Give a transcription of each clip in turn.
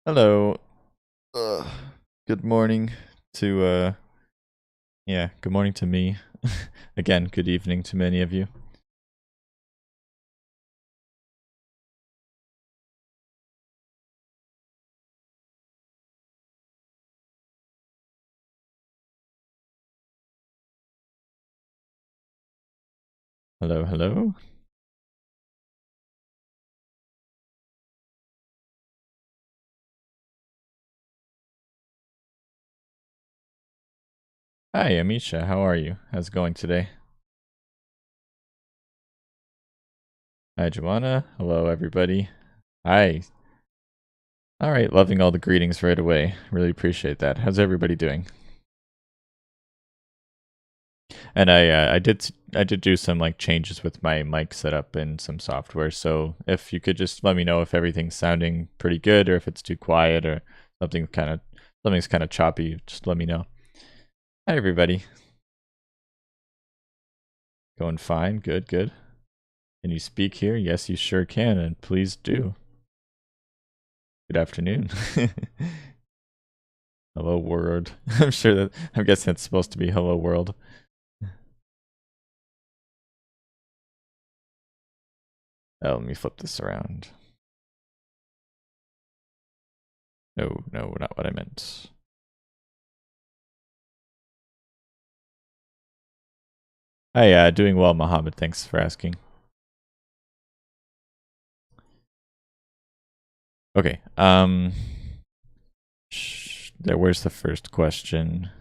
Hello. Uh, good morning to yeah, good morning to me. Again, good evening to many of you. Hello, hello. Hi, Amisha. How are you? How's it going today? Hi, Joanna. Hello, everybody. Hi. All right, loving all the greetings right away. Really appreciate that. How's everybody doing? And I did do some like changes with my mic setup and some software. So if you could just let me know if everything's sounding pretty good or if it's too quiet or something's kind of choppy, just let me know. Hi everybody. Going fine. Good, good. Can you speak here? Yes, you sure can, and please do. Good afternoon. Hello world. I'm guessing it's supposed to be hello world. Oh, let me flip this around. No, no, not what I meant. Hi, doing well, Mohammed. Thanks for asking. Okay. Where's the first question?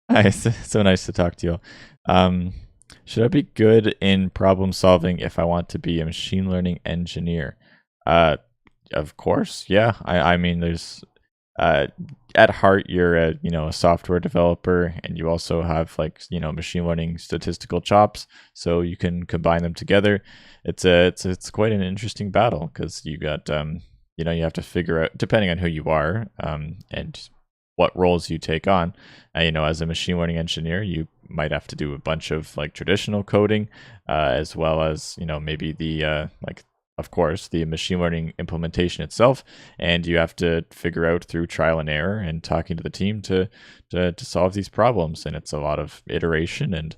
Hi, so nice to talk to you all. Should I be good in problem solving if I want to be a machine learning engineer? Uh, of course, yeah. I mean, there's uh, at heart, you're a software developer, and you also have like machine learning statistical chops, so you can combine them together. It's quite an interesting battle because you got you have to figure out, depending on who you are and what roles you take on. As a machine learning engineer, you might have to do a bunch of like traditional coding, as well as maybe the like of course the machine learning implementation itself, and you have to figure out through trial and error and talking to the team to solve these problems. And it's a lot of iteration and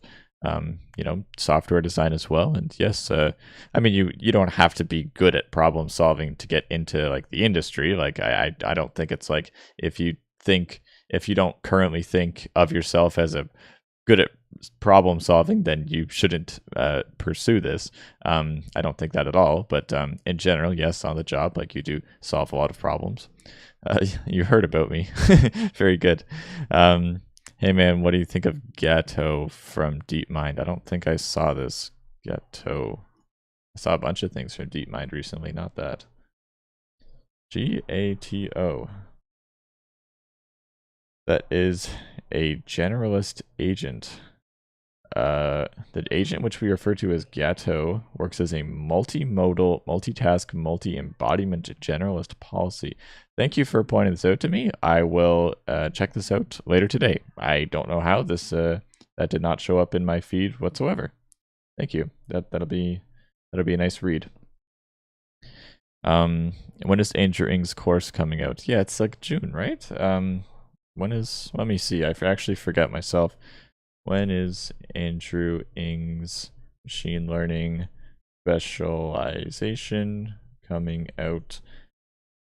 software design as well. And yes, I mean you don't have to be good at problem solving to get into like the industry. Like I don't think it's like if you don't currently think of yourself as a good at problem solving, then you shouldn't pursue this. I don't think that at all. But in general, yes, on the job, like you do solve a lot of problems. You heard about me. Very good. Hey man, what do you think of Gato from DeepMind? I don't think I saw this. Gato. I saw a bunch of things from DeepMind recently, not that. GATO. That is a generalist agent. The agent, which we refer to as Gato, works as a multimodal, multitask, multi-embodiment generalist policy. Thank you for pointing this out to me. I will check this out later today. I don't know how that did not show up in my feed whatsoever. Thank you. That'll be a nice read. When is Andrew Ng's course coming out? Yeah, it's like June, right? Let me see. I actually forgot myself. When is Andrew Ng's machine learning specialization coming out?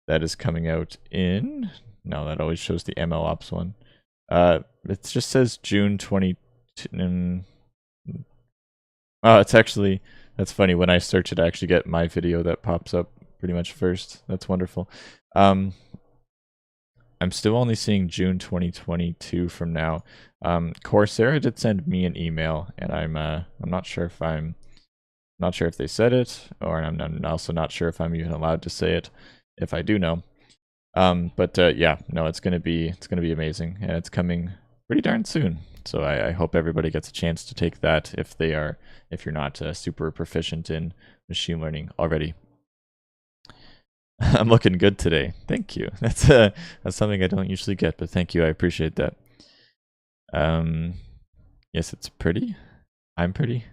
That is coming out in. No, that always shows the MLOps one. It just says June 20. Oh, it's actually that's funny. When I search it, I actually get my video that pops up pretty much first. That's wonderful. Um, I'm still only seeing June 2022 from now. Coursera did send me an email, and I'm not sure if they said it, or I'm also not sure if I'm even allowed to say it. If I do know, but yeah, no, it's gonna be amazing, and it's coming pretty darn soon. So I hope everybody gets a chance to take that if you're not super proficient in machine learning already. I'm looking good today. Thank you. That's something I don't usually get, but thank you. I appreciate that. Um, yes, it's pretty. I'm pretty.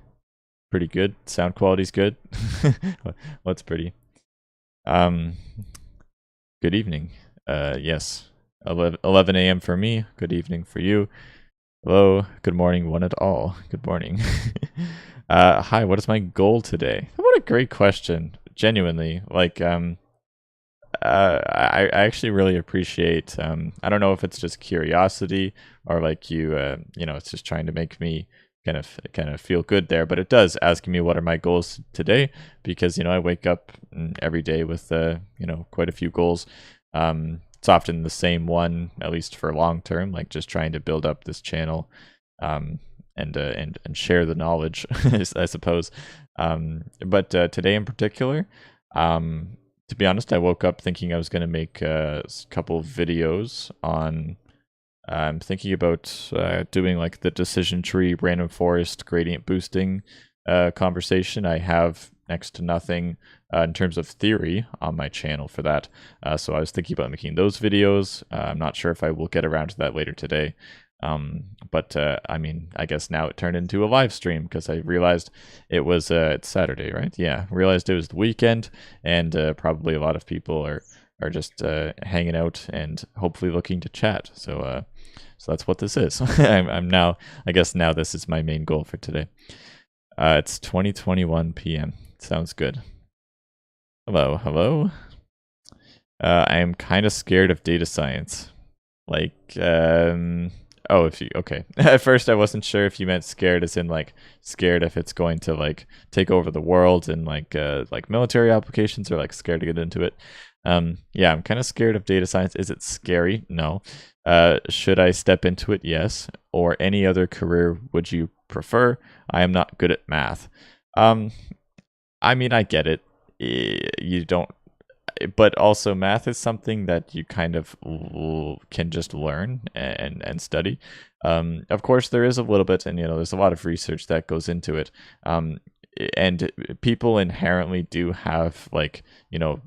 Pretty good. Sound quality's good. What's pretty? Um, good evening. Yes. 11 a.m. for me. Good evening for you. Hello. Good morning, one and all. Good morning. Hi. What is my goal today? What a great question. Genuinely, I actually really appreciate. I don't know if it's just curiosity or like it's just trying to make me kind of feel good there. But it does asking me what are my goals today, because I wake up every day with quite a few goals. It's often the same one, at least for long term, like just trying to build up this channel, and share the knowledge, I suppose. But today in particular, to be honest, I woke up thinking I was going to make a couple videos on. I'm thinking about doing like the decision tree, random forest, gradient boosting conversation. I have next to nothing in terms of theory on my channel for that. So I was thinking about making those videos. I'm not sure if I will get around to that later today. But I mean, I guess now it turned into a live stream because I realized it was it's Saturday, right? Yeah, realized it was the weekend, and probably a lot of people are just hanging out and hopefully looking to chat. So that's what this is. I'm now, I guess now this is my main goal for today. It's 20:21 p.m. Sounds good. Hello. I am kind of scared of data science. Like, oh, if you okay. At first, I wasn't sure if you meant scared as in like scared if it's going to like take over the world and like military applications, or like scared to get into it. Yeah, I'm kind of scared of data science. Is it scary? No. Should I step into it? Yes. Or any other career would you prefer? I am not good at math. Um, I mean, I get it. You don't, but also math is something that you kind of can just learn and study. Of course, there is a little bit, and there's a lot of research that goes into it. And people inherently do have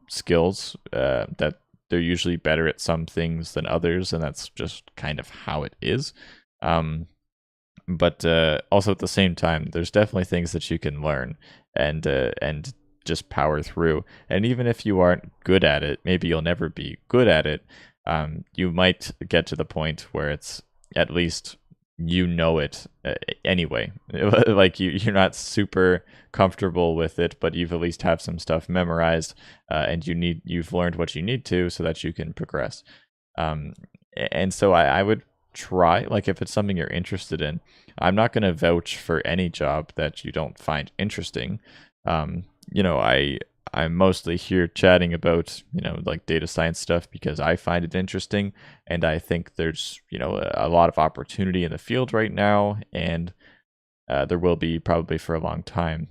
skills that they're usually better at some things than others, and that's just kind of how it is. But also at the same time, there's definitely things that you can learn and just power through. And even if you aren't good at it, maybe you'll never be good at it. You might get to the point where it's at least it anyway. Like you're not super comfortable with it, but you've at least have some stuff memorized, and you've learned what you need to so that you can progress. And so I would try, like, if it's something you're interested in. I'm not going to vouch for any job that you don't find interesting. I'm mostly here chatting about like data science stuff because I find it interesting, and I think there's a lot of opportunity in the field right now, and there will be probably for a long time.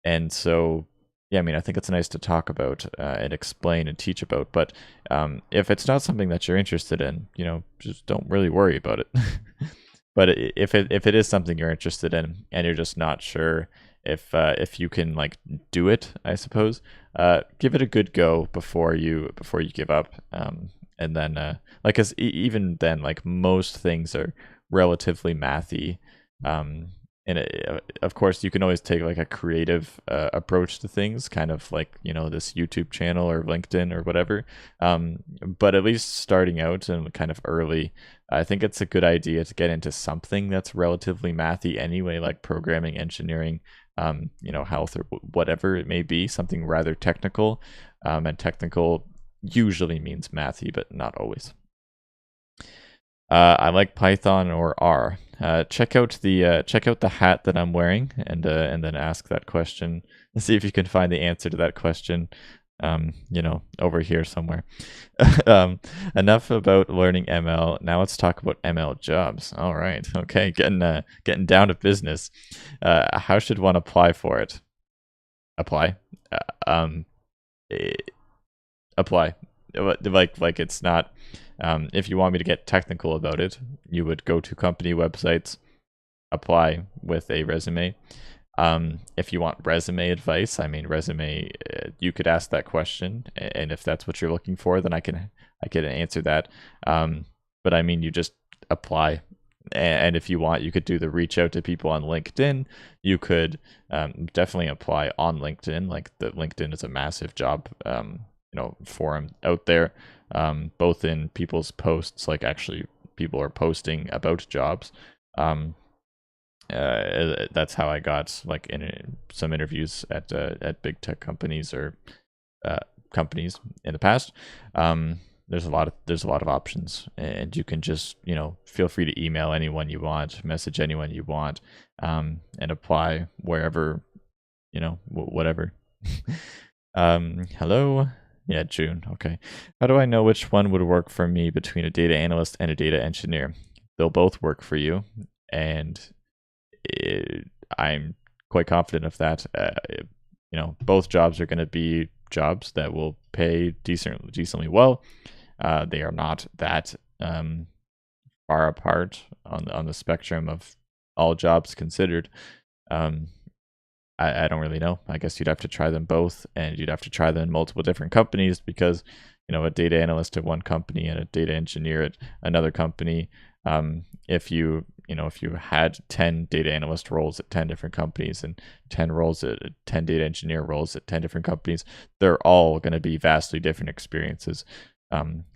And so yeah, I mean, I think it's nice to talk about and explain and teach about. But if it's not something that you're interested in, just don't really worry about it. But if it is something you're interested in and you're just not sure if you can like do it, I suppose, give it a good go before you give up. And then like, cause even then, like most things are relatively mathy. And of course, you can always take like a creative approach to things, kind of like this YouTube channel or LinkedIn or whatever. But at least starting out and kind of early, I think it's a good idea to get into something that's relatively mathy anyway, like programming, engineering, health, or whatever it may be, something rather technical. And technical usually means mathy, but not always. I like Python or R. Check out the hat that I'm wearing, and then ask that question and see if you can find the answer to that question. Over here somewhere. Enough about learning ML. Now let's talk about ML jobs. All right, okay, getting down to business. How should one apply for it? Apply. Apply. Like it's not. If you want me to get technical about it, you would go to company websites, apply with a resume. If you want resume advice, I mean, resume, you could ask that question, and if that's what you're looking for, then I can answer that. But I mean, you just apply, and if you want, you could do the reach out to people on LinkedIn. You could definitely apply on LinkedIn. Like the LinkedIn is a massive job forum out there, both in people's posts, like actually people are posting about jobs. That's how I got like in some interviews at big tech companies or companies in the past. There's a lot of options, and you can just feel free to email anyone you want, message anyone you want, and apply wherever, whatever. Hello. Yeah, June. Okay. How do I know which one would work for me between a data analyst and a data engineer? They'll both work for you, and I'm quite confident of that. Both jobs are going to be jobs that will pay decently well. They are not that far apart on the spectrum of all jobs considered. I don't really know. I guess you'd have to try them both, and you'd have to try them in multiple different companies, because a data analyst at one company and a data engineer at another company. If you had 10 data analyst roles at 10 different companies and 10 roles at 10 data engineer roles at 10 different companies, they're all going to be vastly different experiences.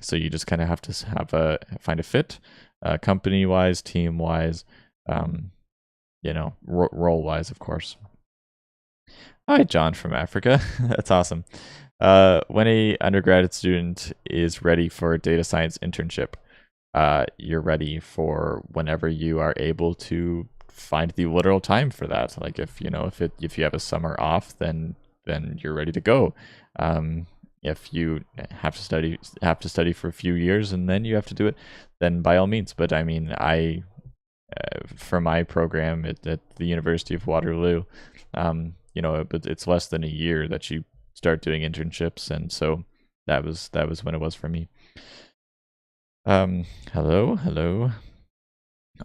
So you just kind of have to find a fit, company wise, team wise, role wise, of course. Hi, John from Africa. That's awesome. When a undergraduate student is ready for a data science internship, you're ready for whenever you are able to find the literal time for that. Like if you have a summer off, then you're ready to go. If you have to study for a few years and then you have to do it, then by all means. But I mean, for my program at the University of Waterloo, but it's less than a year that you start doing internships, and so that was when it was for me. Hello.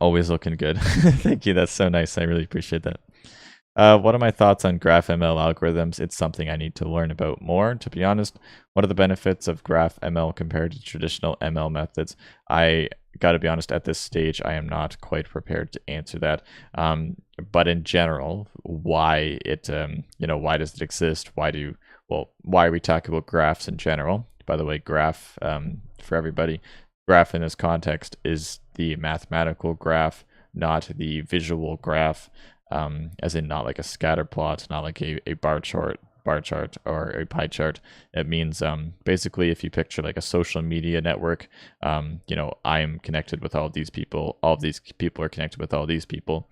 Always looking good. Thank you. That's so nice. I really appreciate that. What are my thoughts on GraphML algorithms? It's something I need to learn about more, to be honest. What are the benefits of GraphML compared to traditional ML methods? I got to be honest, at this stage, I am not quite prepared to answer that. But in general, why why does it exist? Why are we talking about graphs in general? By the way, graph, for everybody, graph in this context is the mathematical graph, not the visual graph. As in not like a scatter plot, not like a bar chart or a pie chart. It means basically if you picture like a social media network, I'm connected with all of these people. All of these people are connected with all these people.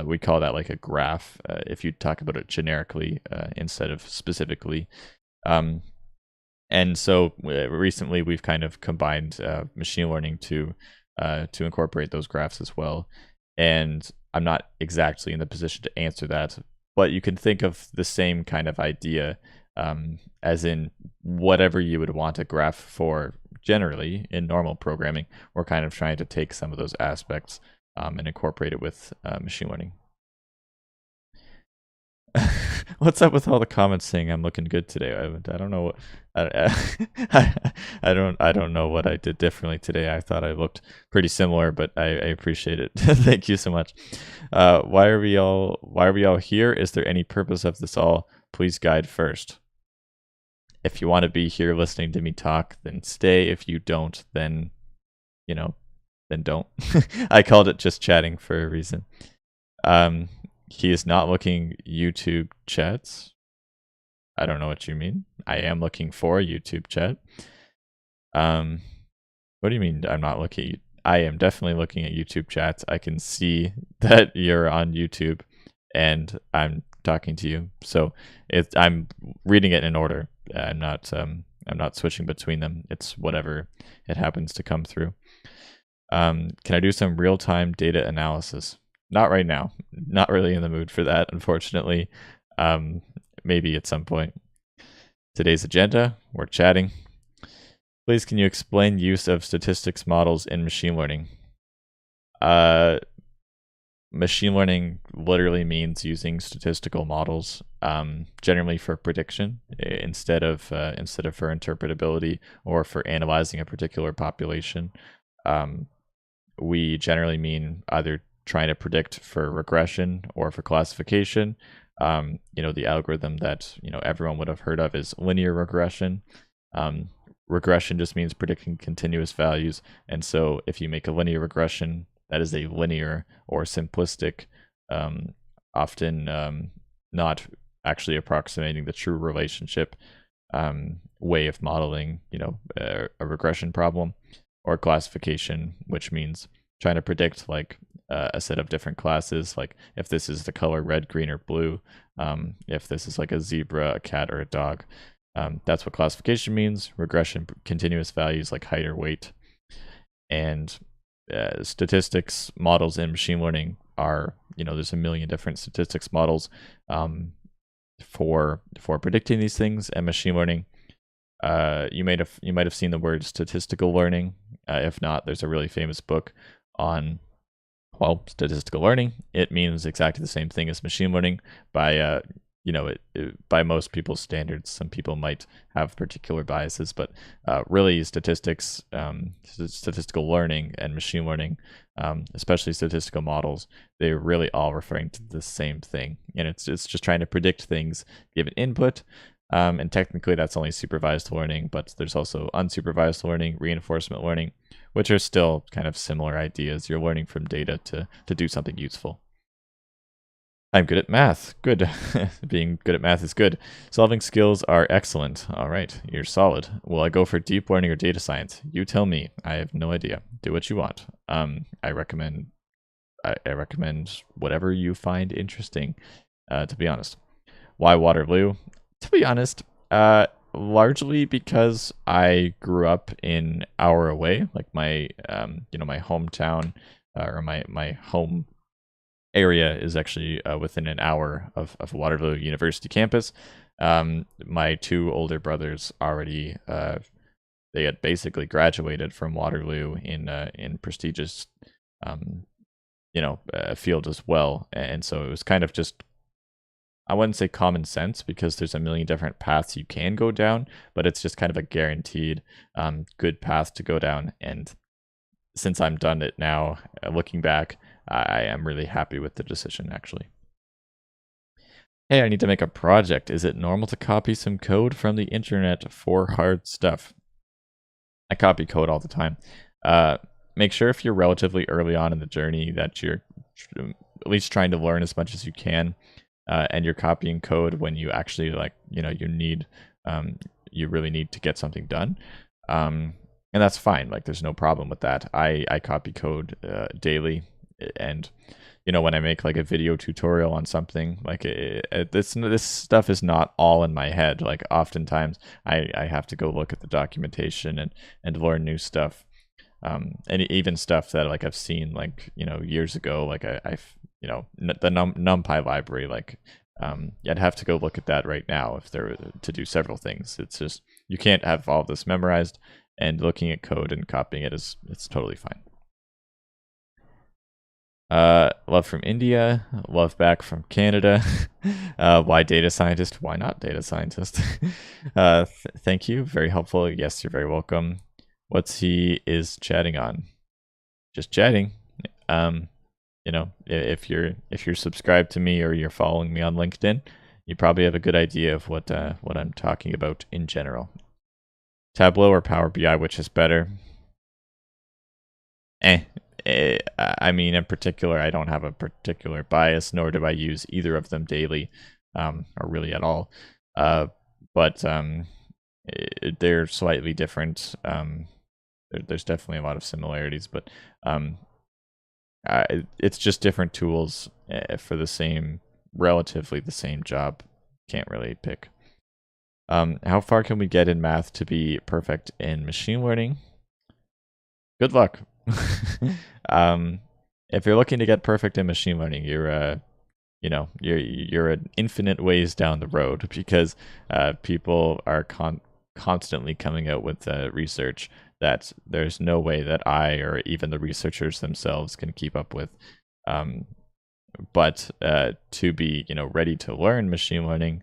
We call that like a graph if you talk about it generically instead of specifically. And so recently we've kind of combined machine learning to incorporate those graphs as well. And I'm not exactly in the position to answer that, but you can think of the same kind of idea, as in whatever you would want a graph for generally in normal programming. We're kind of trying to take some of those aspects and incorporate it with machine learning. What's up with all the comments saying I'm looking good today? I don't know what I don't know what I did differently today. I thought I looked pretty similar, but I appreciate it. Thank you so much. Why are we all here? Is there any purpose of this all? Please guide first. If you want to be here listening to me talk, then stay. If you don't, then then don't. I called it just chatting for a reason. He is not looking YouTube chats. I don't know what you mean. I am looking for a YouTube chat. What do you mean I'm not looking? I am definitely looking at YouTube chats. I can see that you're on YouTube and I'm talking to you. So I'm reading it in order. I'm not switching between them. It's whatever it happens to come through. Can I do some real-time data analysis? Not right now. Not really in the mood for that, unfortunately. Maybe at some point. Today's agenda, we're chatting. Please, can you explain use of statistics models in machine learning? Machine learning literally means using statistical models, generally for prediction instead of for interpretability or for analyzing a particular population. We generally mean either trying to predict for regression or for classification. The algorithm that everyone would have heard of is linear regression. Regression just means predicting continuous values. And so if you make a linear regression, that is a linear or simplistic, often not actually approximating the true relationship way of modeling, a regression problem, or classification, which means trying to predict like a set of different classes, like if this is the color red, green, or blue, if this is like a zebra, a cat, or a dog. That's what classification means. Regression, continuous values like height or weight. And statistics models in machine learning are, there's a million different statistics models for predicting these things. And machine learning, you might have seen the word statistical learning. If not, there's a really famous book on statistical learning. It means exactly the same thing as machine learning by by most people's standards. Some people might have particular biases, but really statistics, statistical learning, and machine learning, especially statistical models, they're really all referring to the same thing. And it's just trying to predict things given input. And technically that's only supervised learning, but there's also unsupervised learning, reinforcement learning, which are still kind of similar ideas. You're learning from data to do something useful. I'm good at math. Good. Being good at math is good. Solving skills are excellent. All right, you're solid. Will I go for deep learning or data science? You tell me. I have no idea. Do what you want. I recommend whatever you find interesting, to be honest. Why Waterloo? To be honest, largely because I grew up an hour away, like my my hometown, or my home area is actually within an hour of Waterloo University campus. My two older brothers already they had basically graduated from Waterloo in prestigious field as well, and so it was kind of just, I wouldn't say common sense, because there's a million different paths you can go down, but it's just kind of a guaranteed good path to go down. And since I'm done it now, looking back, I am really happy with the decision, actually. Hey, I need to make a project. Is it normal to copy some code from the internet for hard stuff? I copy code all the time. Make sure if you're relatively early on in the journey that you're at least trying to learn as much as you can, and you're copying code when you actually you really need to get something done. And that's fine. Like, there's no problem with that. I copy code daily, and when I make like a video tutorial on something, like this stuff is not all in my head. Like, oftentimes I have to go look at the documentation and learn new stuff, and even stuff that like I've seen like years ago. Like I've the NumPy library. Like I'd have to go look at that right now if there were to do several things. It's just, you can't have all of this memorized, and looking at code and copying it's totally fine. Love from India, love back from Canada. Why data scientist? Why not data scientist? Thank you, very helpful. Yes, you're very welcome. What's he is chatting on? Just chatting. If you're subscribed to me or you're following me on LinkedIn, you probably have a good idea of what I'm talking about in general. Tableau or Power BI, which is better? I mean, in particular, I don't have a particular bias, nor do I use either of them daily, or really at all. But they're slightly different. There's definitely a lot of similarities, but it's just different tools for relatively the same job. Can't really pick. How far can we get in math to be perfect in machine learning? Good luck. If you're looking to get perfect in machine learning, you're an infinite ways down the road, because people are constantly coming out with research that there's no way that I or even the researchers themselves can keep up with. But to be ready to learn machine learning,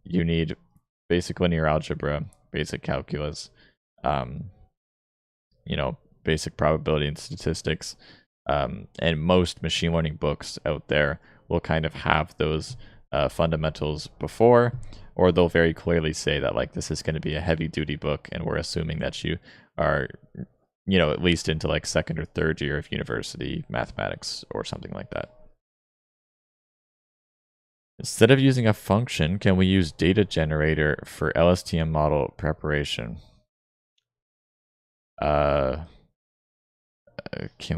you need basic linear algebra, basic calculus, basic probability and statistics, and most machine learning books out there will kind of have those fundamentals before, or they'll very clearly say that like this is going to be a heavy duty book, and we're assuming that you are, at least into like second or third year of university mathematics or something like that. Instead of using a function, can we use data generator for LSTM model preparation? Can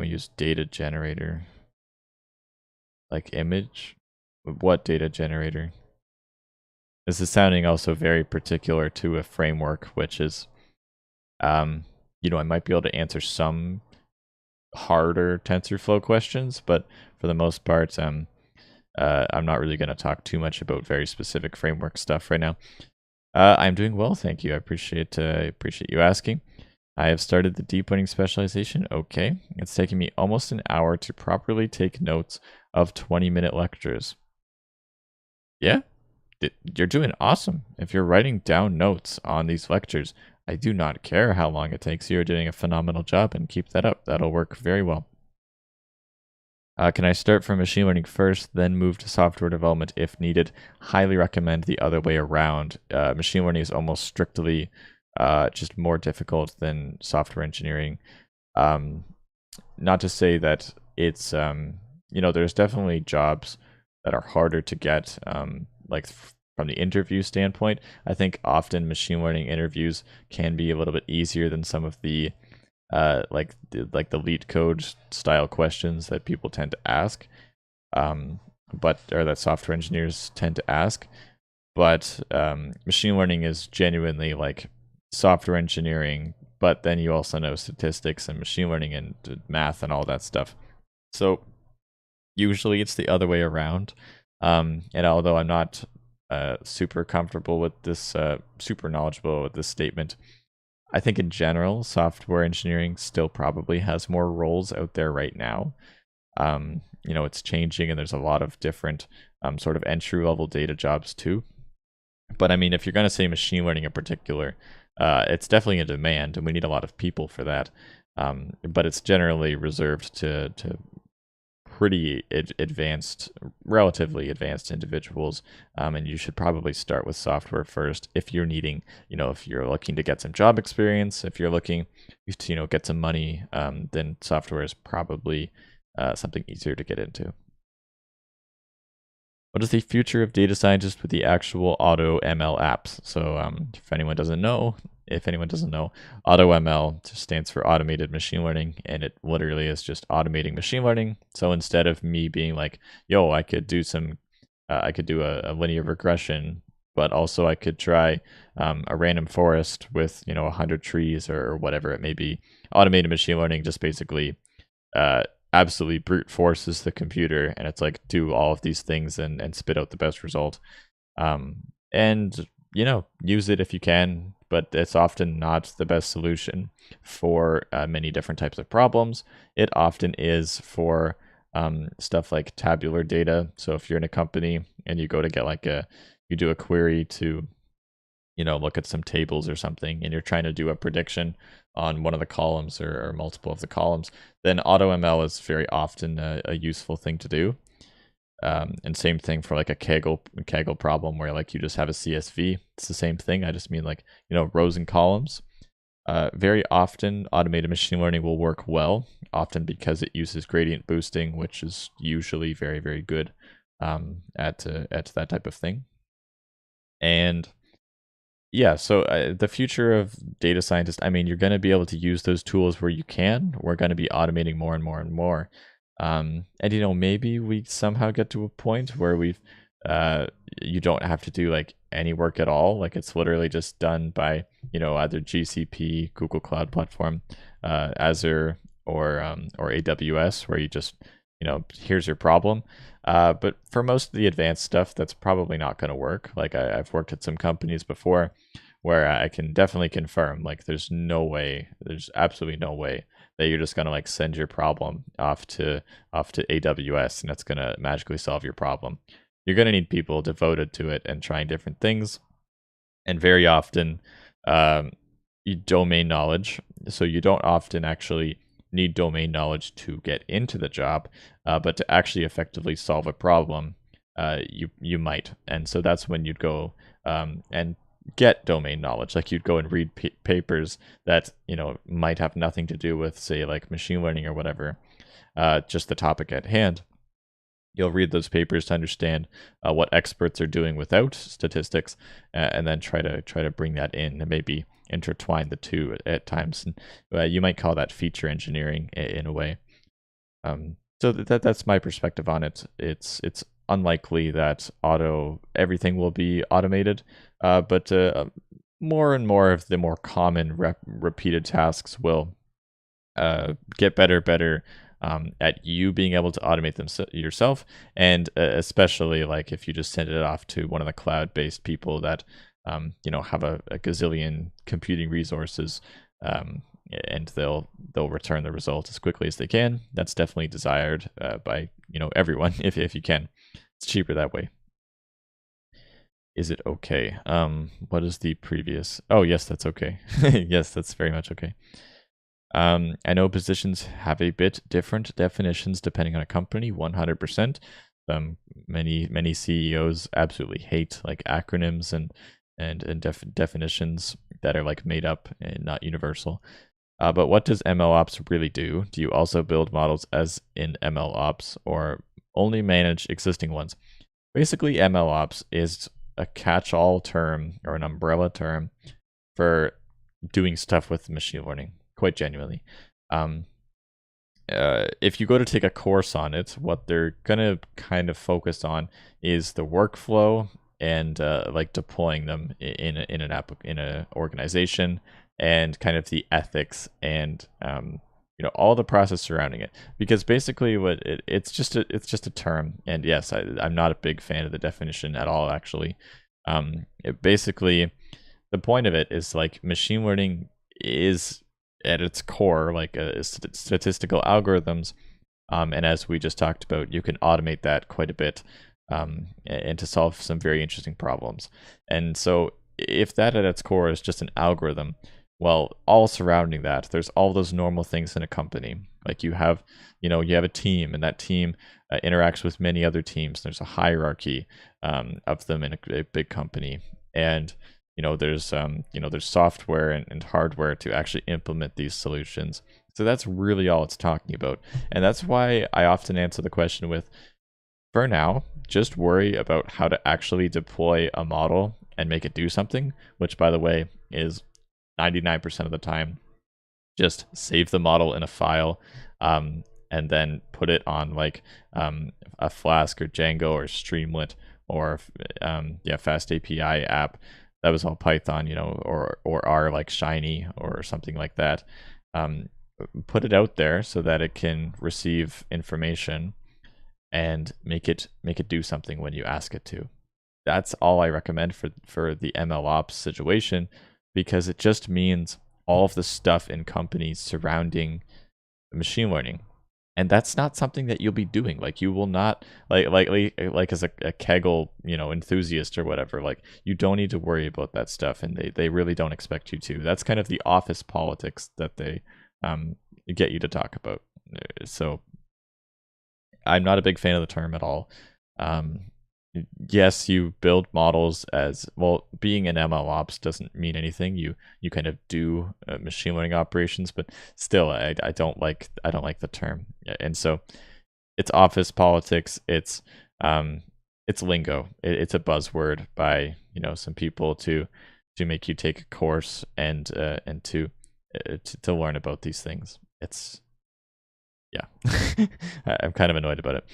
we use data generator? Like image? What data generator? This is sounding also very particular to a framework, which is, I might be able to answer some harder TensorFlow questions, but for the most part, I'm not really going to talk too much about very specific framework stuff right now. I'm doing well, thank you. I appreciate you asking. I have started the deep learning specialization. Okay, it's taking me almost an hour to properly take notes of 20-minute lectures. Yeah, you're doing awesome. If you're writing down notes on these lectures, I do not care how long it takes. You're doing a phenomenal job, and keep that up. That'll work very well. Can I start from machine learning first, then move to software development if needed? Highly recommend the other way around. Machine learning is almost strictly just more difficult than software engineering. Not to say that it's, there's definitely jobs that are harder to get, like from the interview standpoint. I think often machine learning interviews can be a little bit easier than some of the like the lead code style questions that people tend to ask, or that software engineers tend to ask. But machine learning is genuinely like software engineering, but then you also know statistics and machine learning and math and all that stuff. So usually it's the other way around. And although I'm not super comfortable with this, super knowledgeable with this statement, I think in general, software engineering still probably has more roles out there right now. It's changing, and there's a lot of different sort of entry-level data jobs too. But I mean, if you're going to say machine learning in particular, it's definitely a demand, and we need a lot of people for that. But it's generally reserved to pretty advanced, relatively advanced individuals, and you should probably start with software first if you're needing, if you're looking to get some job experience, if you're looking to, get some money, then software is probably something easier to get into. What is the future of data scientists with the actual AutoML apps? So if anyone doesn't know, AutoML just stands for automated machine learning, and it literally is just automating machine learning. So instead of me being like, yo, I could do a linear regression, but also I could try a random forest with 100 trees or whatever it may be. Automated machine learning just basically absolutely brute forces the computer, and it's like, do all of these things and spit out the best result. And use it if you can, but it's often not the best solution for many different types of problems. It often is for stuff like tabular data. So if you're in a company and you go to get you do a query to look at some tables or something, and you're trying to do a prediction on one of the columns or multiple of the columns, then AutoML is very often a useful thing to do. And same thing for like a Kaggle problem where like you just have a CSV. It's the same thing. I just mean like, rows and columns. Very often automated machine learning will work well, often because it uses gradient boosting, which is usually very, very good at that type of thing. And yeah, so the future of data scientists, I mean, you're going to be able to use those tools where you can. We're going to be automating more and more and more. And maybe we somehow get to a point where you don't have to do like any work at all. Like it's literally just done by either GCP, Google Cloud Platform, Azure, or AWS, where you just here's your problem. But for most of the advanced stuff, that's probably not going to work. Like I've worked at some companies before where I can definitely confirm, like there's absolutely no way that you're just going to like send your problem off to AWS and it's going to magically solve your problem. You're going to need people devoted to it and trying different things. And very often, domain knowledge. So you don't often actually need domain knowledge to get into the job, but to actually effectively solve a problem, you might. And so that's when you'd go and get domain knowledge. Like you'd go and read papers that might have nothing to do with, say, like machine learning or whatever, just the topic at hand. You'll read those papers to understand what experts are doing without statistics, and then try to bring that in and maybe intertwine the two at times. And you might call that feature engineering in a way. So that's my perspective on it. It's unlikely that everything will be automated, but more and more of the more common repeated tasks will get better at you being able to automate them yourself, and especially like if you just send it off to one of the cloud-based people that have a gazillion computing resources, and they'll return the result as quickly as they can. That's definitely desired by everyone if you can. It's cheaper that way. Is it okay? What is the previous? Oh yes, that's okay. Yes, that's very much okay. I know positions have a bit different definitions depending on a company, 100%. Many CEOs absolutely hate like acronyms and definitions that are like made up and not universal. But what does MLOps really do? Do you also build models as in MLOps or only manage existing ones? Basically, MLOps is a catch-all term or an umbrella term for doing stuff with machine learning, quite genuinely. If you go to take a course on it, what they're gonna kind of focus on is the workflow and like deploying them in an organization, and kind of the ethics and all the process surrounding it. Because basically, what it's just a term. And yes, I'm not a big fan of the definition at all. Actually, basically, the point of it is like machine learning is at its core like statistical algorithms, and as we just talked about, you can automate that quite a bit, and to solve some very interesting problems. And so if that at its core is just an algorithm, well, all surrounding that, there's all those normal things in a company. Like you have a team, and that team interacts with many other teams. There's a hierarchy of them in a big company, and there's software and hardware to actually implement these solutions. So that's really all it's talking about. And that's why I often answer the question with, for now, just worry about how to actually deploy a model and make it do something, which, by the way, is 99% of the time just save the model in a file, and then put it on like a Flask or Django or Streamlit or Fast API app. That was all Python, or R like Shiny or something like that. Put it out there so that it can receive information and make it do something when you ask it to. That's all I recommend for the MLOps situation, because it just means all of the stuff in companies surrounding machine learning. And that's not something that you'll be doing. Like you will not like as a Kaggle, enthusiast or whatever, like you don't need to worry about that stuff, and they really don't expect you to. That's kind of the office politics that they get you to talk about. So I'm not a big fan of the term at all. Yes, you build models as well. Being an MLOps doesn't mean anything. You kind of do machine learning operations, but still, I don't like the term. And so it's office politics. It's lingo. It's a buzzword by some people to make you take a course and to learn about these things. It's I'm kind of annoyed about it.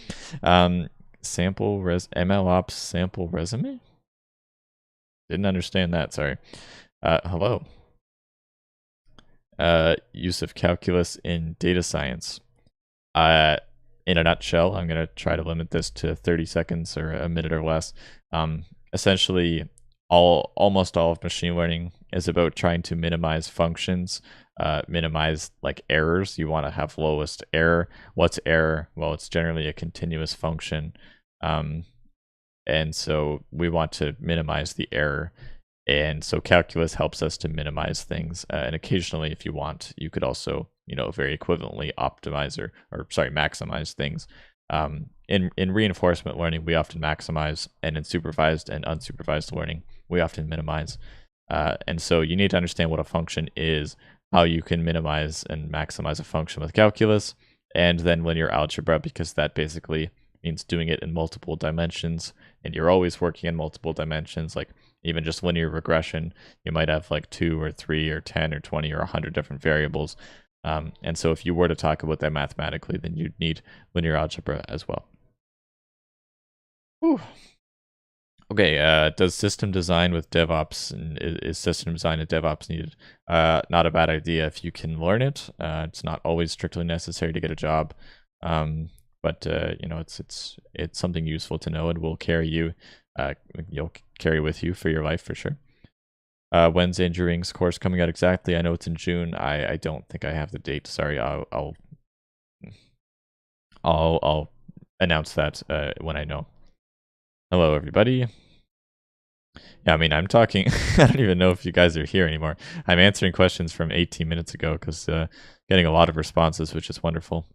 MLOps sample resume? Didn't understand that, sorry. Hello. Use of calculus in data science. In a nutshell, I'm going to try to limit this to 30 seconds or a minute or less. Essentially, almost all of machine learning is about trying to minimize functions, minimize like errors. You want to have lowest error. What's error? Well, it's generally a continuous function. And so we want to minimize the error. And so calculus helps us to minimize things. And occasionally, if you want, you could also, very equivalently optimize or maximize things in reinforcement learning, we often maximize, and in supervised and unsupervised learning, we often minimize. And so you need to understand what a function is, how you can minimize and maximize a function with calculus, and then linear algebra, because that basically means doing it in multiple dimensions, and you're always working in multiple dimensions. Like even just linear regression, you might have like 2 or 3 or 10 or 20 or 100 different variables. And so if you were to talk about that mathematically, then you'd need linear algebra as well. Whew. Okay, does system design with DevOps, and is system design and DevOps needed? Not a bad idea if you can learn it. It's not always strictly necessary to get a job, but you know, it's something useful to know, and will carry you. You'll carry with you for your life for sure. When's engineering's course coming out exactly? I know it's in June. I don't think I have the date. Sorry, I'll announce that when I know. Hello, everybody. Yeah, I mean, I'm talking. I don't even know if you guys are here anymore. I'm answering questions from 18 minutes ago because getting a lot of responses, which is wonderful.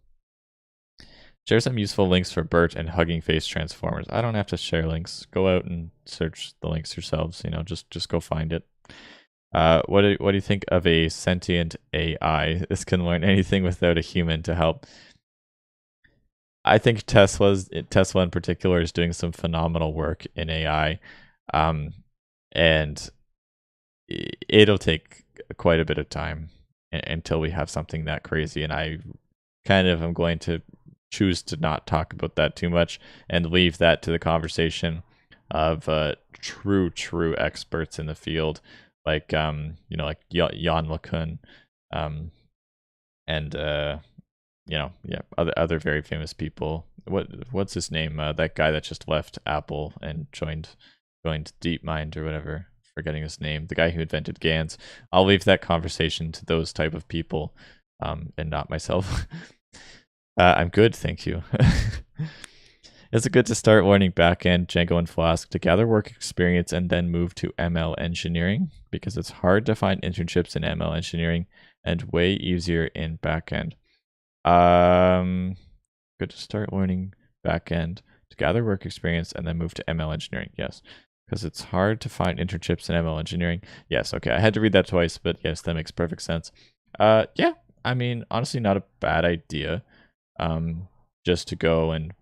Share some useful links for BERT and Hugging Face transformers. I don't have to share links. Go out and search the links yourselves. You know, just go find it. What do you think of a sentient AI? This can learn anything without a human to help. I think Tesla in particular is doing some phenomenal work in AI. And it'll take quite a bit of time until we have something that crazy. And I kind of am going to choose to not talk about that too much and leave that to the conversation of true experts in the field, like you know, like Jan LeCun, and other very famous people. What's his name? That guy that just left Apple and joined DeepMind or whatever. Forgetting his name. The guy who invented GANs. I'll leave that conversation to those type of people, and not myself. I'm good, thank you. Is it good to start learning backend, Django, and Flask to gather work experience and then move to ML engineering? Because it's hard to find internships in ML engineering and way easier in backend. Good to start learning backend to gather work experience and then move to ML engineering. Yes, because it's hard to find internships in ML engineering. Yes, okay, I had to read that twice, but yes, that makes perfect sense. Yeah, I mean, honestly, not a bad idea. Just to go and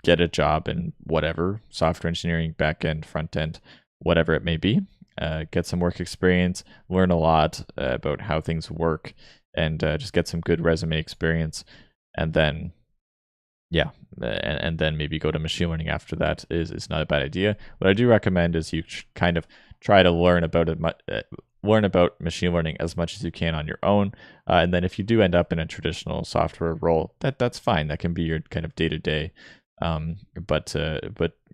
get a job in whatever, software engineering, backend, front end, whatever it may be. Get some work experience, learn a lot about how things work, and just get some good resume experience. And then, yeah, and then maybe go to machine learning after that is not a bad idea. What I do recommend is you kind of try to learn about it, learn about machine learning as much as you can on your own. And then if you do end up in a traditional software role, that's fine. That can be your kind of day-to-day. But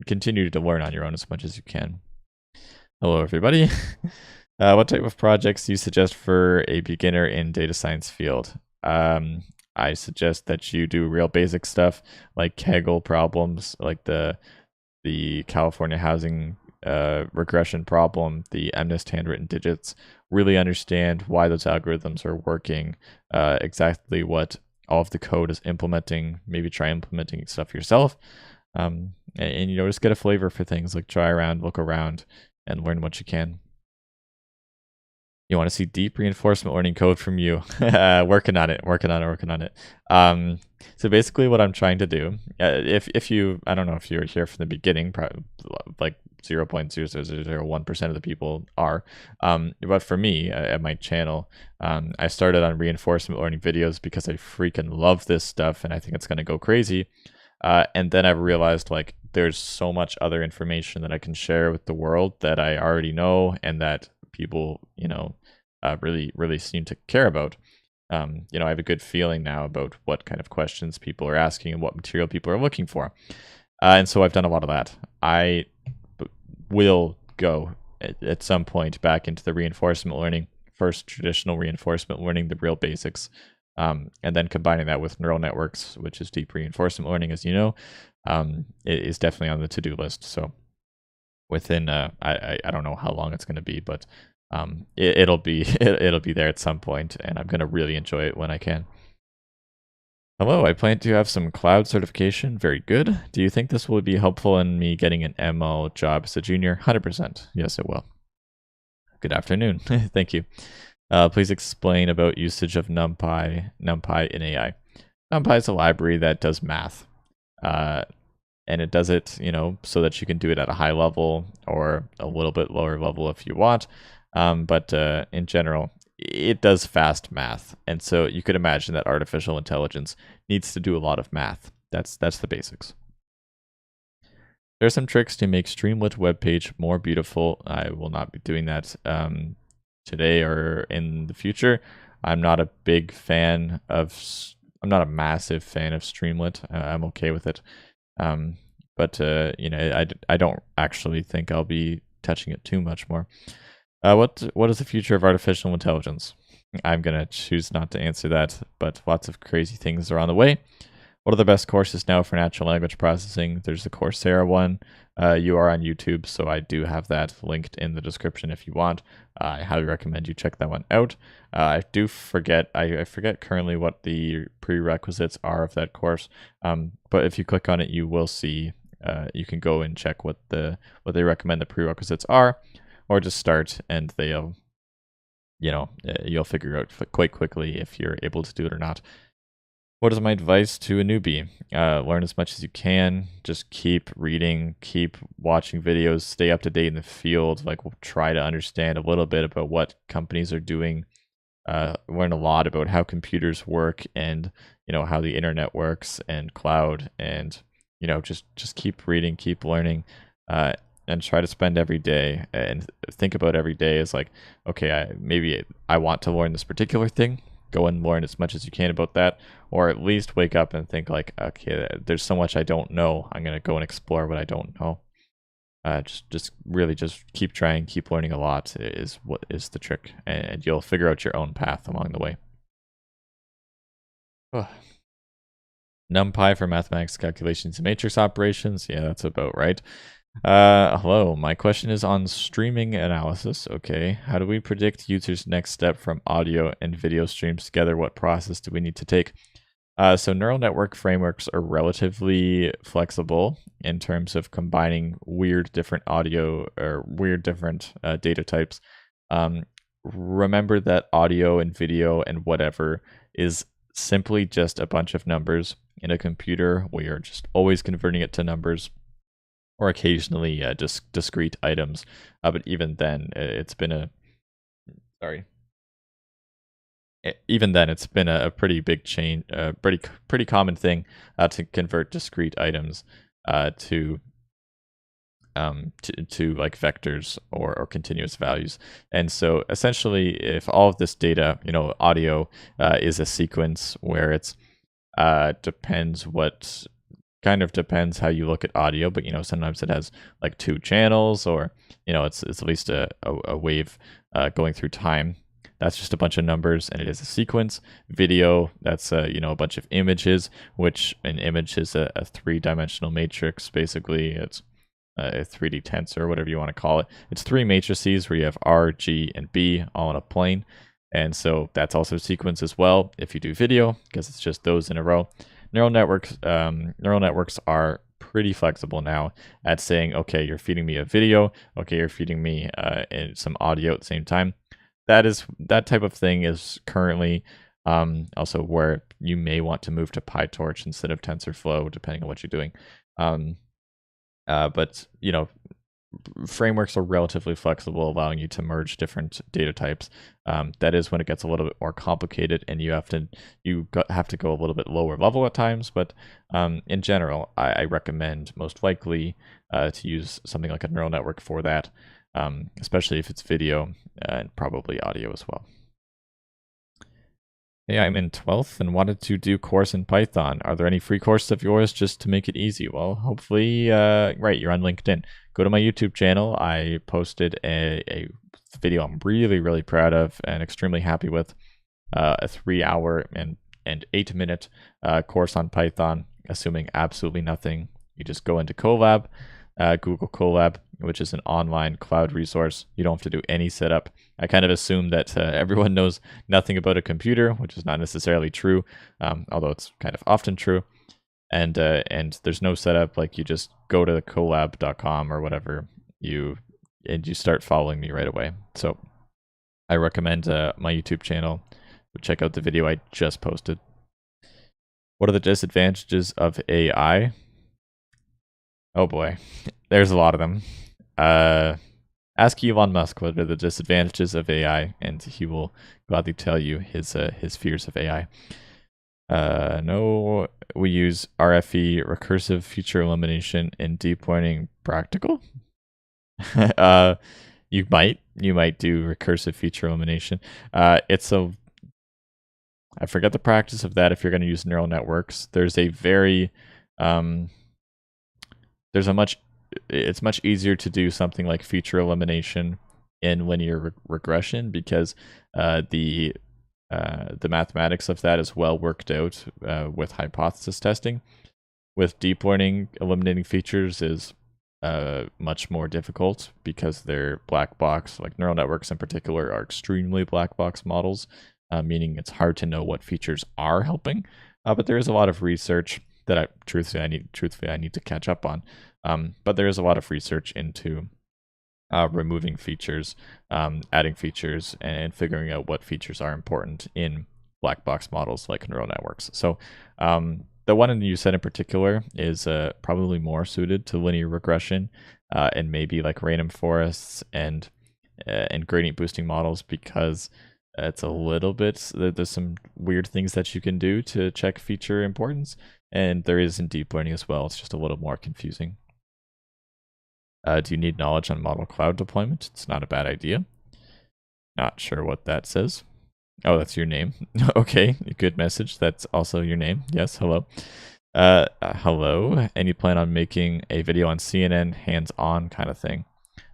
continue to learn on your own as much as you can. Hello, everybody. What type of projects do you suggest for a beginner in data science field? I suggest that you do real basic stuff like Kaggle problems, like the California housing regression problem, the MNIST handwritten digits. Really understand why those algorithms are working, exactly what all of the code is implementing. Maybe try implementing stuff yourself, and you know, just get a flavor for things. Like try around, look around, and learn what you can. You want to see deep reinforcement learning code from you. Working on it. So basically what I'm trying to do, if you, I don't know if you're here from the beginning, probably like 0.0001% of the people are. But for me, at my channel, I started on reinforcement learning videos because I freaking love this stuff and I think it's going to go crazy. And then I realized like there's so much other information that I can share with the world that I already know and that people, you know, really seem to care about. You know, I have a good feeling now about what kind of questions people are asking and what material people are looking for. And so I've done a lot of that. I will go at some point back into the reinforcement learning, first traditional reinforcement learning, the real basics, and then combining that with neural networks, which is deep reinforcement learning, as you know, it is definitely on the to-do list. So within, I don't know how long it's going to be, but it'll be there at some point, and I'm going to really enjoy it when I can. Hello, I plan to have some cloud certification. Very good. Do you think this will be helpful in me getting an ML job as a junior? 100%. Yes, it will. Good afternoon. Thank you. Please explain about usage of NumPy in AI. NumPy is a library that does math. And it does it, so that you can do it at a high level or a little bit lower level if you want. But in general, it does fast math. And so you could imagine that artificial intelligence needs to do a lot of math. That's the basics. There's some tricks to make Streamlit web page more beautiful. I will not be doing that today or in the future. I'm not a massive fan of Streamlit. I'm okay with it. But I don't actually think I'll be touching it too much more. What is the future of artificial intelligence? I'm gonna choose not to answer that, but lots of crazy things are on the way. What are the best courses now for natural language processing? There's the Coursera one. You are on YouTube, so I do have that linked in the description if you want. I highly recommend you check that one out. I forget currently what the prerequisites are of that course, but if you click on it, you will see. You can go and check what they recommend the prerequisites are, or just start, and you'll figure out quite quickly if you're able to do it or not. What is my advice to a newbie? Learn as much as you can. Just keep reading, keep watching videos, stay up to date in the field. Try to understand a little bit about what companies are doing. Learn a lot about how computers work and how the internet works and cloud, and just keep reading, keep learning, and try to spend every day and think about every day as okay, maybe I want to learn this particular thing. Go and learn as much as you can about that, or at least wake up and think okay, there's so much I don't know. I'm gonna go and explore what I don't know. Just really keep trying, keep learning a lot is what is the trick, and you'll figure out your own path along the way. NumPy for mathematics calculations and matrix operations. Yeah, that's about right. Hello, my question is on streaming analysis. Okay, how do we predict users' next step from audio and video streams together? What process do we need to take? So neural network frameworks are relatively flexible in terms of combining weird different audio or weird different data types. Remember that audio and video and whatever is simply just a bunch of numbers. In a computer, we are just always converting it to numbers, or occasionally just discrete items. But even then, it's been a pretty big change, pretty common thing to convert discrete items to vectors or continuous values. And so essentially, if all of this data, audio is a sequence where it's depends how you look at audio, but sometimes it has two channels, or it's at least a wave going through time. That's just a bunch of numbers, and it is a sequence. Video, that's a bunch of images, which an image is a three-dimensional matrix. Basically, it's a 3D tensor, whatever you want to call it. It's three matrices where you have R, G, and B all in a plane. And so that's also a sequence as well if you do video, because it's just those in a row. Neural networks are pretty flexible now at saying, okay, you're feeding me a video, okay, you're feeding me some audio at the same time. That type of thing is currently also where you may want to move to PyTorch instead of TensorFlow, depending on what you're doing. But frameworks are relatively flexible, allowing you to merge different data types. That is when it gets a little bit more complicated, and you have to go a little bit lower level at times. But in general, I recommend most likely to use something like a neural network for that, especially if it's video and probably audio as well. Hey, I'm in 12th and wanted to do course in Python. Are there any free courses of yours just to make it easy? Well, hopefully, right, you're on LinkedIn. Go to my YouTube channel. I posted a video I'm really, really proud of and extremely happy with. A 3-hour and 8-minute course on Python, assuming absolutely nothing. You just go into Colab, Google Colab, which is an online cloud resource. You don't have to do any setup. I kind of assume that everyone knows nothing about a computer, which is not necessarily true, although it's kind of often true. And there's no setup. Like, you just go to colab.com or whatever, and you start following me right away. So I recommend my YouTube channel. Check out the video I just posted. What are the disadvantages of AI? Oh boy, there's a lot of them. Ask Elon Musk what are the disadvantages of AI, and he will gladly tell you his fears of AI. No, we use RFE, recursive feature elimination, in deep learning practical. You might do recursive feature elimination. I forget the practice of that if you're going to use neural networks. There's a very it's much easier to do something like feature elimination in linear regression, because the mathematics of that is well worked out with hypothesis testing. With deep learning, eliminating features is much more difficult because they're black box. Like, neural networks in particular are extremely black box models, meaning it's hard to know what features are helping. But there is a lot of research that I need to catch up on. But there is a lot of research into removing features, adding features, and figuring out what features are important in black box models like neural networks. So the one you said in particular is probably more suited to linear regression and maybe like random forests and gradient boosting models, because it's a little bit, there's some weird things that you can do to check feature importance, and there is in deep learning as well. It's just a little more confusing. Do you need knowledge on model cloud deployment? It's not a bad idea. Not sure what that says. Oh, that's your name. Okay, good message. That's also your name. Yes, hello. Hello. And you plan on making a video on CNN hands-on kind of thing,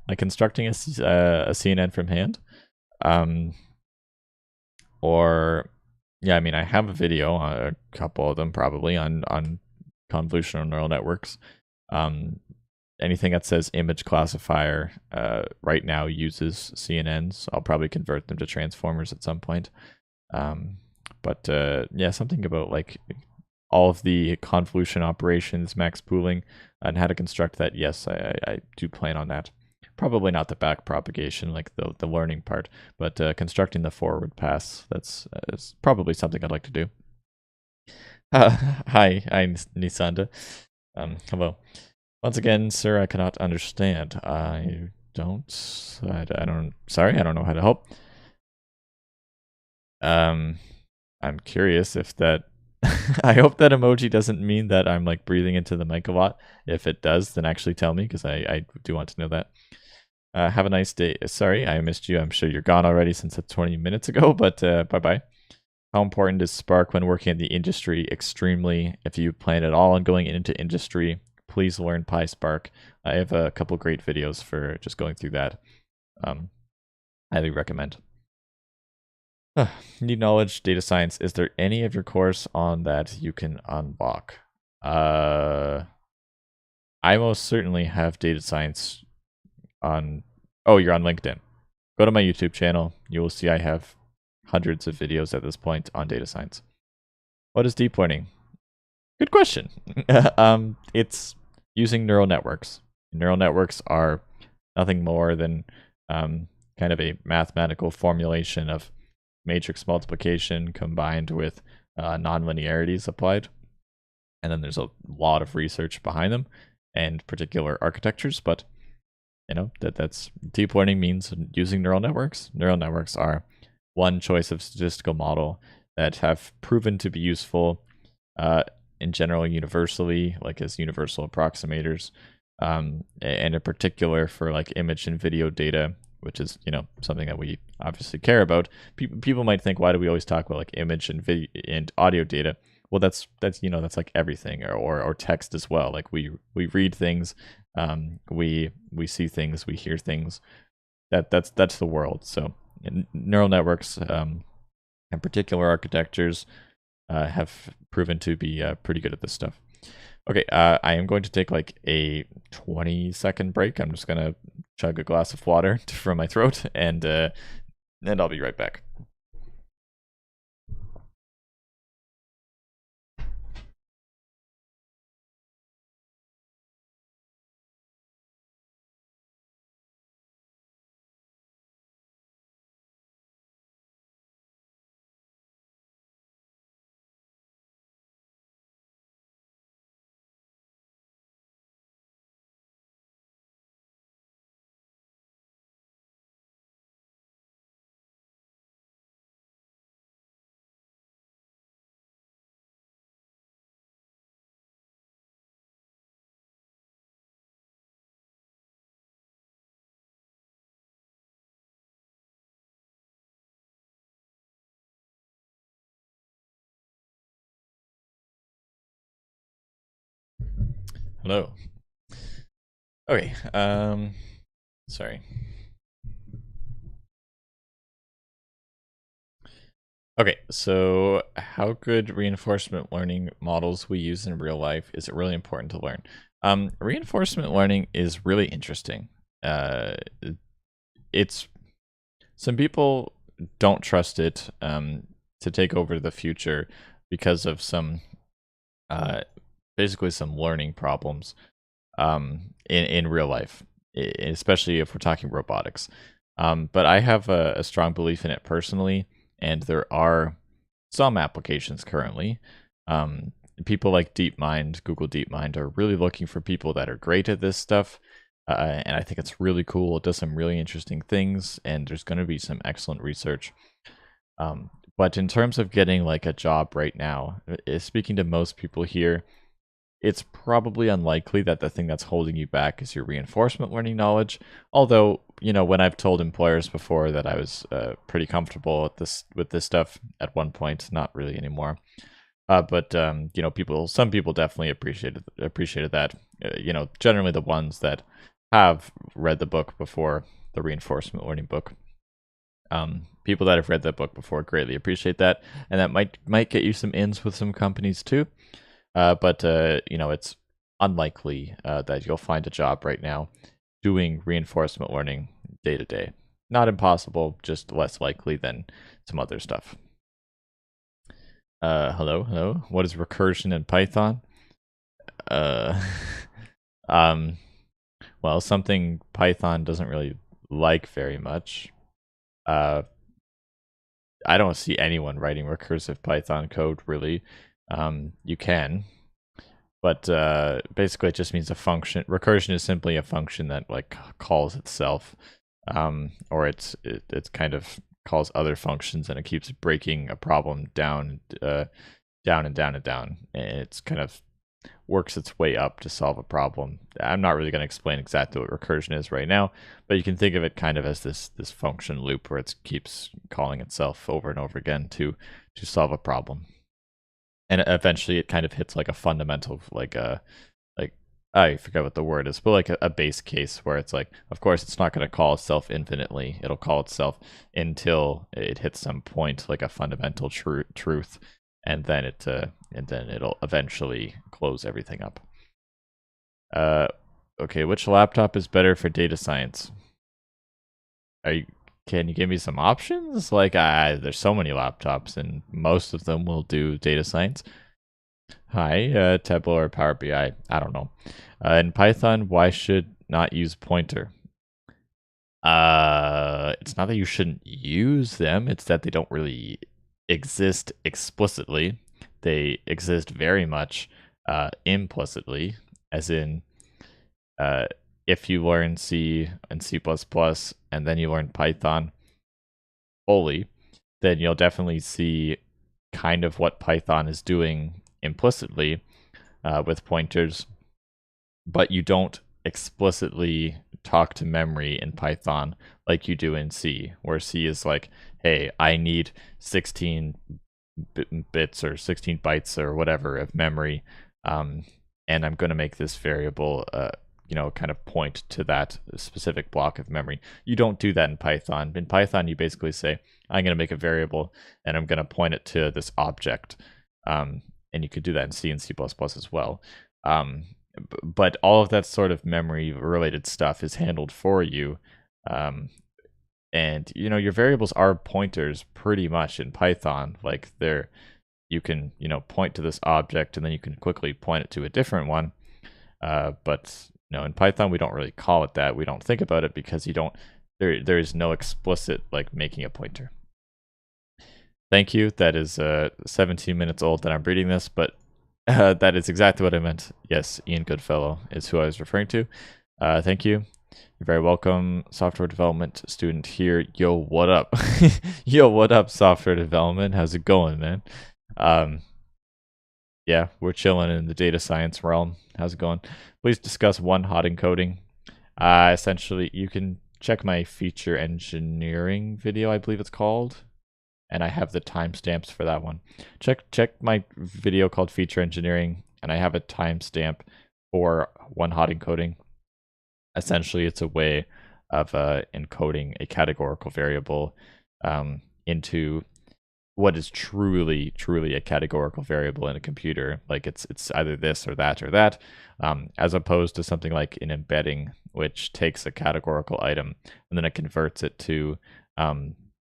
like constructing a CNN from hand? Or, yeah, I mean, I have a video, a couple of them probably, on convolutional neural networks. Anything that says image classifier right now uses CNNs. I'll probably convert them to transformers at some point. But yeah, something about like all of the convolution operations, max pooling, and how to construct that. Yes, I do plan on that. Probably not the back propagation, like the learning part, but constructing the forward pass. That's probably something I'd like to do. Hi, I'm Nisanda. Hello. Once again, sir, I cannot understand. I don't sorry, I don't know how to help. I'm curious if that, I hope that emoji doesn't mean that I'm like breathing into the mic a lot. If it does, then actually tell me, because I do want to know that. Have a nice day. Sorry, I missed you. I'm sure you're gone already since it's 20 minutes ago, but bye-bye. How important is Spark when working in the industry? Extremely. If you plan at all on going into industry, please learn PySpark. I have a couple great videos for just going through that. Highly recommend. Need knowledge, data science. Is there any of your course on that you can unlock? I most certainly have data science on. Oh, you're on LinkedIn. Go to my YouTube channel. You will see I have hundreds of videos at this point on data science. What is deep learning? Good question. It's using neural networks. Neural networks are nothing more than kind of a mathematical formulation of matrix multiplication combined with nonlinearities applied. And then there's a lot of research behind them and particular architectures, but you know, that's deep learning means using neural networks. Neural networks are one choice of statistical model that have proven to be useful in general universally, like as universal approximators, and in particular for like image and video data, which is, you know, something that we obviously care about. People might think, why do we always talk about like image and video and audio data? Well, that's you know, that's like everything, or text as well. Like we read things, we see things, we hear things. That's the world. So neural networks and particular architectures have proven to be pretty good at this stuff. Okay, I am going to take like a 20-second break. I'm just gonna chug a glass of water from my throat, and I'll be right back. Hello. Okay. Sorry. Okay, so how good reinforcement learning models we use in real life is it really important to learn? Reinforcement learning is really interesting. Uh, it's some people don't trust it to take over the future because of some uh, basically some learning problems in real life, especially if we're talking robotics. But I have a strong belief in it personally, and there are some applications currently. Um, People like DeepMind, Google DeepMind, are really looking for people that are great at this stuff. And I think it's really cool. It does some really interesting things, and there's going to be some excellent research. But in terms of getting like a job right now, speaking to most people here, it's probably unlikely that the thing that's holding you back is your reinforcement learning knowledge. Although, when I've told employers before that I was pretty comfortable with this stuff at one point, not really anymore. But some people definitely appreciated that. Generally the ones that have read the book before, the reinforcement learning book. People that have read that book before greatly appreciate that, and that might get you some ins with some companies too. But it's unlikely that you'll find a job right now doing reinforcement learning day to day. Not impossible, just less likely than some other stuff. Hello, hello. What is recursion in Python? Uh, um, well, something Python doesn't really like very much. Uh, I don't see anyone writing recursive Python code really. You can, but basically it just means a function. Recursion is simply a function that like calls itself, or it's kind of calls other functions, and it keeps breaking a problem down, down and down and down. And it's kind of works its way up to solve a problem. I'm not really going to explain exactly what recursion is right now, but you can think of it kind of as this function loop where it keeps calling itself over and over again to solve a problem. And eventually it kind of hits like a fundamental like I forget what the word is, but like a base case where it's like, of course it's not going to call itself infinitely. It'll call itself until it hits some point, like a fundamental truth, and then it'll eventually close everything up. Okay, which laptop is better for data science? Can you give me some options? Like, there's so many laptops, and most of them will do data science. Hi, Tableau or Power BI. I don't know. In Python, why should not use pointer? It's not that you shouldn't use them. It's that they don't really exist explicitly. They exist very much implicitly, as in if you learn C and C++ and then you learn Python fully, then you'll definitely see kind of what Python is doing implicitly with pointers, but you don't explicitly talk to memory in Python like you do in C, where C is like, hey, I need 16 bits or 16 bytes or whatever of memory, and I'm going to make this variable kind of point to that specific block of memory. You don't do that in Python. In Python, you basically say, I'm going to make a variable and I'm going to point it to this object. And you could do that in C and C++ as well. But all of that sort of memory related stuff is handled for you. And your variables are pointers pretty much in Python. Like you can point to this object and then you can quickly point it to a different one. But in Python we don't really call it that. We don't think about it because there is no explicit like making a pointer. Thank you. That is 17 minutes old that I'm reading this, but that is exactly what I meant. Yes, Ian Goodfellow is who I was referring to. Thank you. You're very welcome, software development student here. Yo, what up? Yo, what up, software development? How's it going, man? Yeah, we're chilling in the data science realm. How's it going? Please discuss one-hot encoding. Essentially, you can check my feature engineering video, I believe it's called, and I have the timestamps for that one. Check my video called feature engineering, and I have a timestamp for one-hot encoding. Essentially, it's a way of encoding a categorical variable into what is truly a categorical variable in a computer. Like it's either this or that, as opposed to something like an embedding, which takes a categorical item and then it converts it to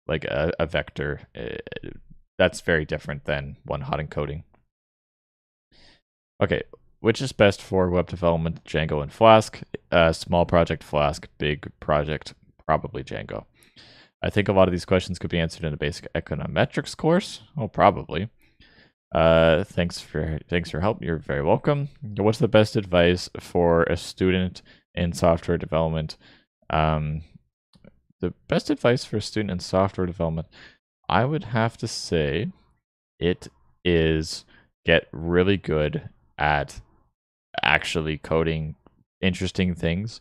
like a vector. That's very different than one-hot encoding. Okay, which is best for web development, Django and Flask? Small project Flask, big project probably Django. I think a lot of these questions could be answered in a basic econometrics course. Oh, probably. Thanks for help. You're very welcome. What's the best advice for a student in software development? The best advice for a student in software development, I would have to say, it is get really good at actually coding interesting things.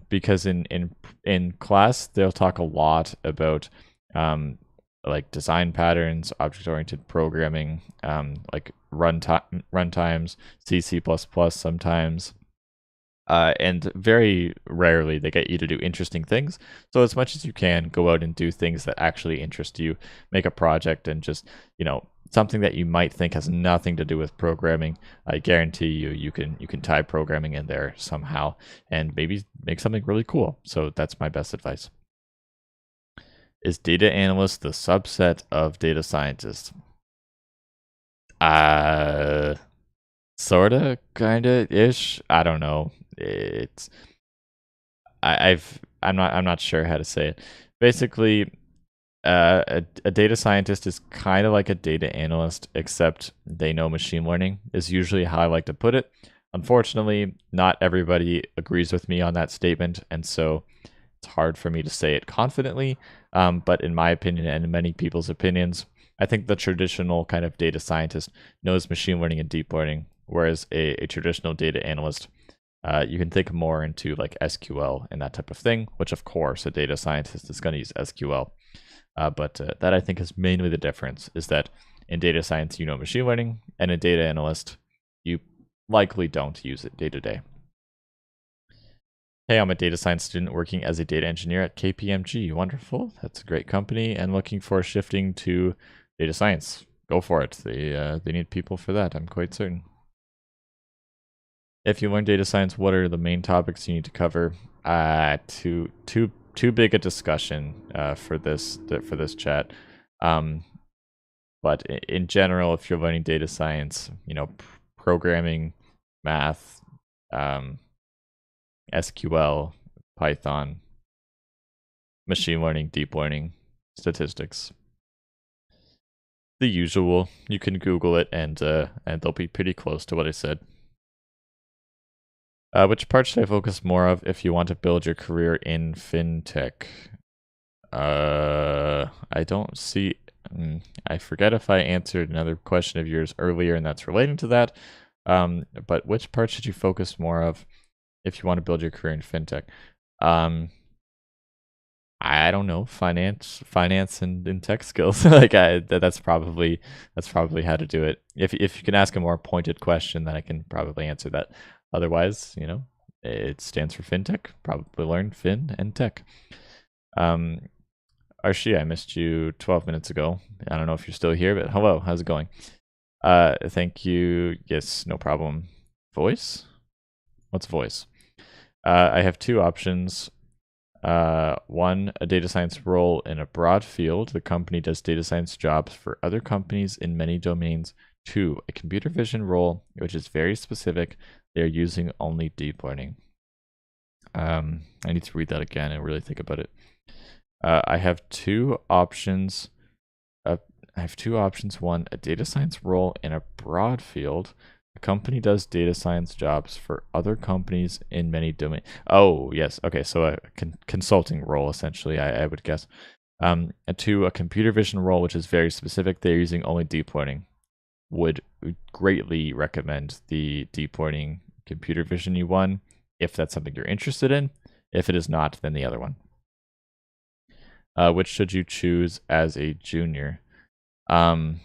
Because in class they'll talk a lot about like design patterns, object-oriented programming, like runtimes, C++ sometimes. And very rarely they get you to do interesting things. So as much as you can, go out and do things that actually interest you. Make a project and just, something that you might think has nothing to do with programming. I guarantee you can tie programming in there somehow and maybe make something really cool. So that's my best advice. Is data analyst the subset of data scientist? Sorta, kinda ish. I don't know. I'm not sure how to say it. Basically, a data scientist is kind of like a data analyst, except they know machine learning, is usually how I like to put it. Unfortunately, not everybody agrees with me on that statement, and so it's hard for me to say it confidently. But in my opinion, and in many people's opinions, I think the traditional kind of data scientist knows machine learning and deep learning, whereas a traditional data analyst, you can think more into like SQL and that type of thing, which of course a data scientist is going to use SQL. But that I think is mainly the difference, is that in data science, you know machine learning, and in data analyst, you likely don't use it day to day. Hey, I'm a data science student working as a data engineer at KPMG. Wonderful. That's a great company, and looking for shifting to data science. Go for it. They need people for that, I'm quite certain. If you learn data science, what are the main topics you need to cover? Too big a discussion for this chat. But in general, if you're learning data science, programming, math, SQL, Python, machine learning, deep learning, statistics, the usual. You can Google it, and they'll be pretty close to what I said. Which part should I focus more of if you want to build your career in fintech? I don't see. I forget if I answered another question of yours earlier, and that's relating to that. But which part should you focus more of if you want to build your career in fintech? I don't know, finance and tech skills. Like that's probably how to do it. If you can ask a more pointed question, then I can probably answer that. Otherwise, it stands for fintech. Probably learn fin and tech. Arshi, I missed you 12 minutes ago. I don't know if you're still here, but hello, how's it going? Thank you. Yes, no problem. Voice? What's voice? I have two options. One, a data science role in a broad field. The company does data science jobs for other companies in many domains. Two, a computer vision role, which is very specific. They're using only deep learning. I need to read that again and really think about it. I have two options. One, a data science role in a broad field. The company does data science jobs for other companies in many domains. Oh, yes. Okay, so a consulting role, essentially, I would guess. And two, a computer vision role, which is very specific. They're using only deep learning. Would greatly recommend the deep learning computer vision one if that's something you're interested in. If it is not, then the other one. Which should you choose as a junior? Where?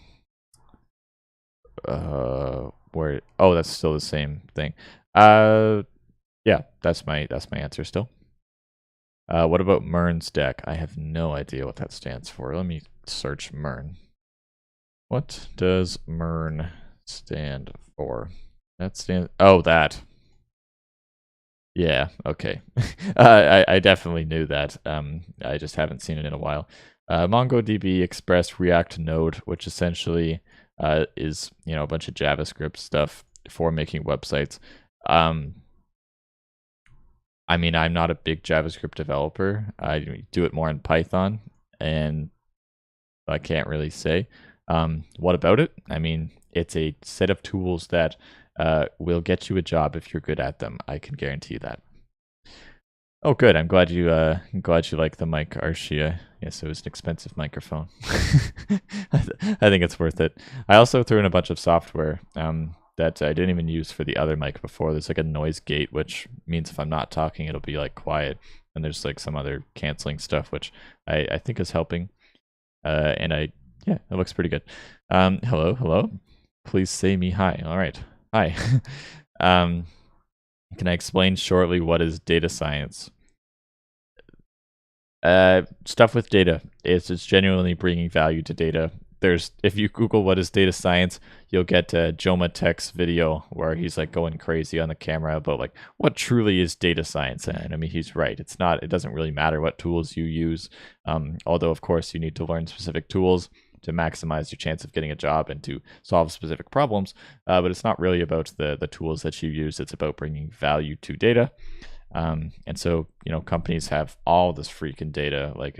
Oh, that's still the same thing. Yeah, that's my answer still. What about MERN's deck? I have no idea what that stands for. Let me search MERN. What does MERN stand for? That stands. Oh, that. Yeah. Okay. I definitely knew that. I just haven't seen it in a while. MongoDB Express React Node, which essentially is a bunch of JavaScript stuff for making websites. I mean, I'm not a big JavaScript developer. I do it more in Python, and I can't really say. What about it? I mean, it's a set of tools that will get you a job if you're good at them. I can guarantee that. Oh, good. I'm glad you like the mic, Arshia. Yes, it was an expensive microphone. I think it's worth it. I also threw in a bunch of software that I didn't even use for the other mic before. There's like a noise gate, which means if I'm not talking, it'll be like quiet. And there's like some other canceling stuff, which I think is helping. Yeah, it looks pretty good. Hello. Please say me hi. All right. Hi. Can I explain shortly what is data science? Stuff with data. It's genuinely bringing value to data. If you Google what is data science, you'll get Joma Tech's video where he's like going crazy on the camera about like what truly is data science. And I mean, he's right. It doesn't really matter what tools you use. Although of course you need to learn specific tools to maximize your chance of getting a job and to solve specific problems. But it's not really about the tools that you use. It's about bringing value to data. And so, companies have all this freaking data. Like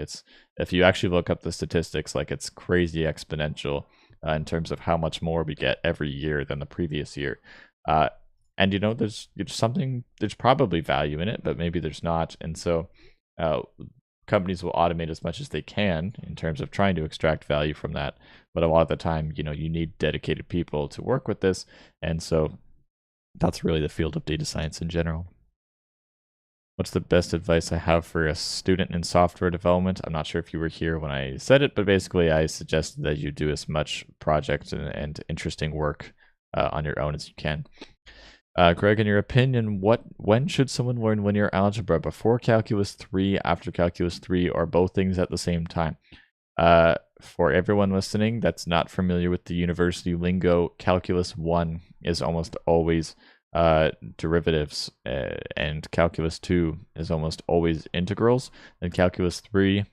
if you actually look up the statistics, like it's crazy exponential in terms of how much more we get every year than the previous year. And there's probably value in it, but maybe there's not. And so companies will automate as much as they can in terms of trying to extract value from that. But a lot of the time, you need dedicated people to work with this. And so that's really the field of data science in general. What's the best advice I have for a student in software development? I'm not sure if you were here when I said it, but basically I suggested that you do as much project and interesting work on your own as you can. Greg, in your opinion, when should someone learn linear algebra? Before Calculus 3, after Calculus 3, or both things at the same time? For everyone listening that's not familiar with the university lingo, Calculus 1 is almost always derivatives, and Calculus 2 is almost always integrals, and Calculus 3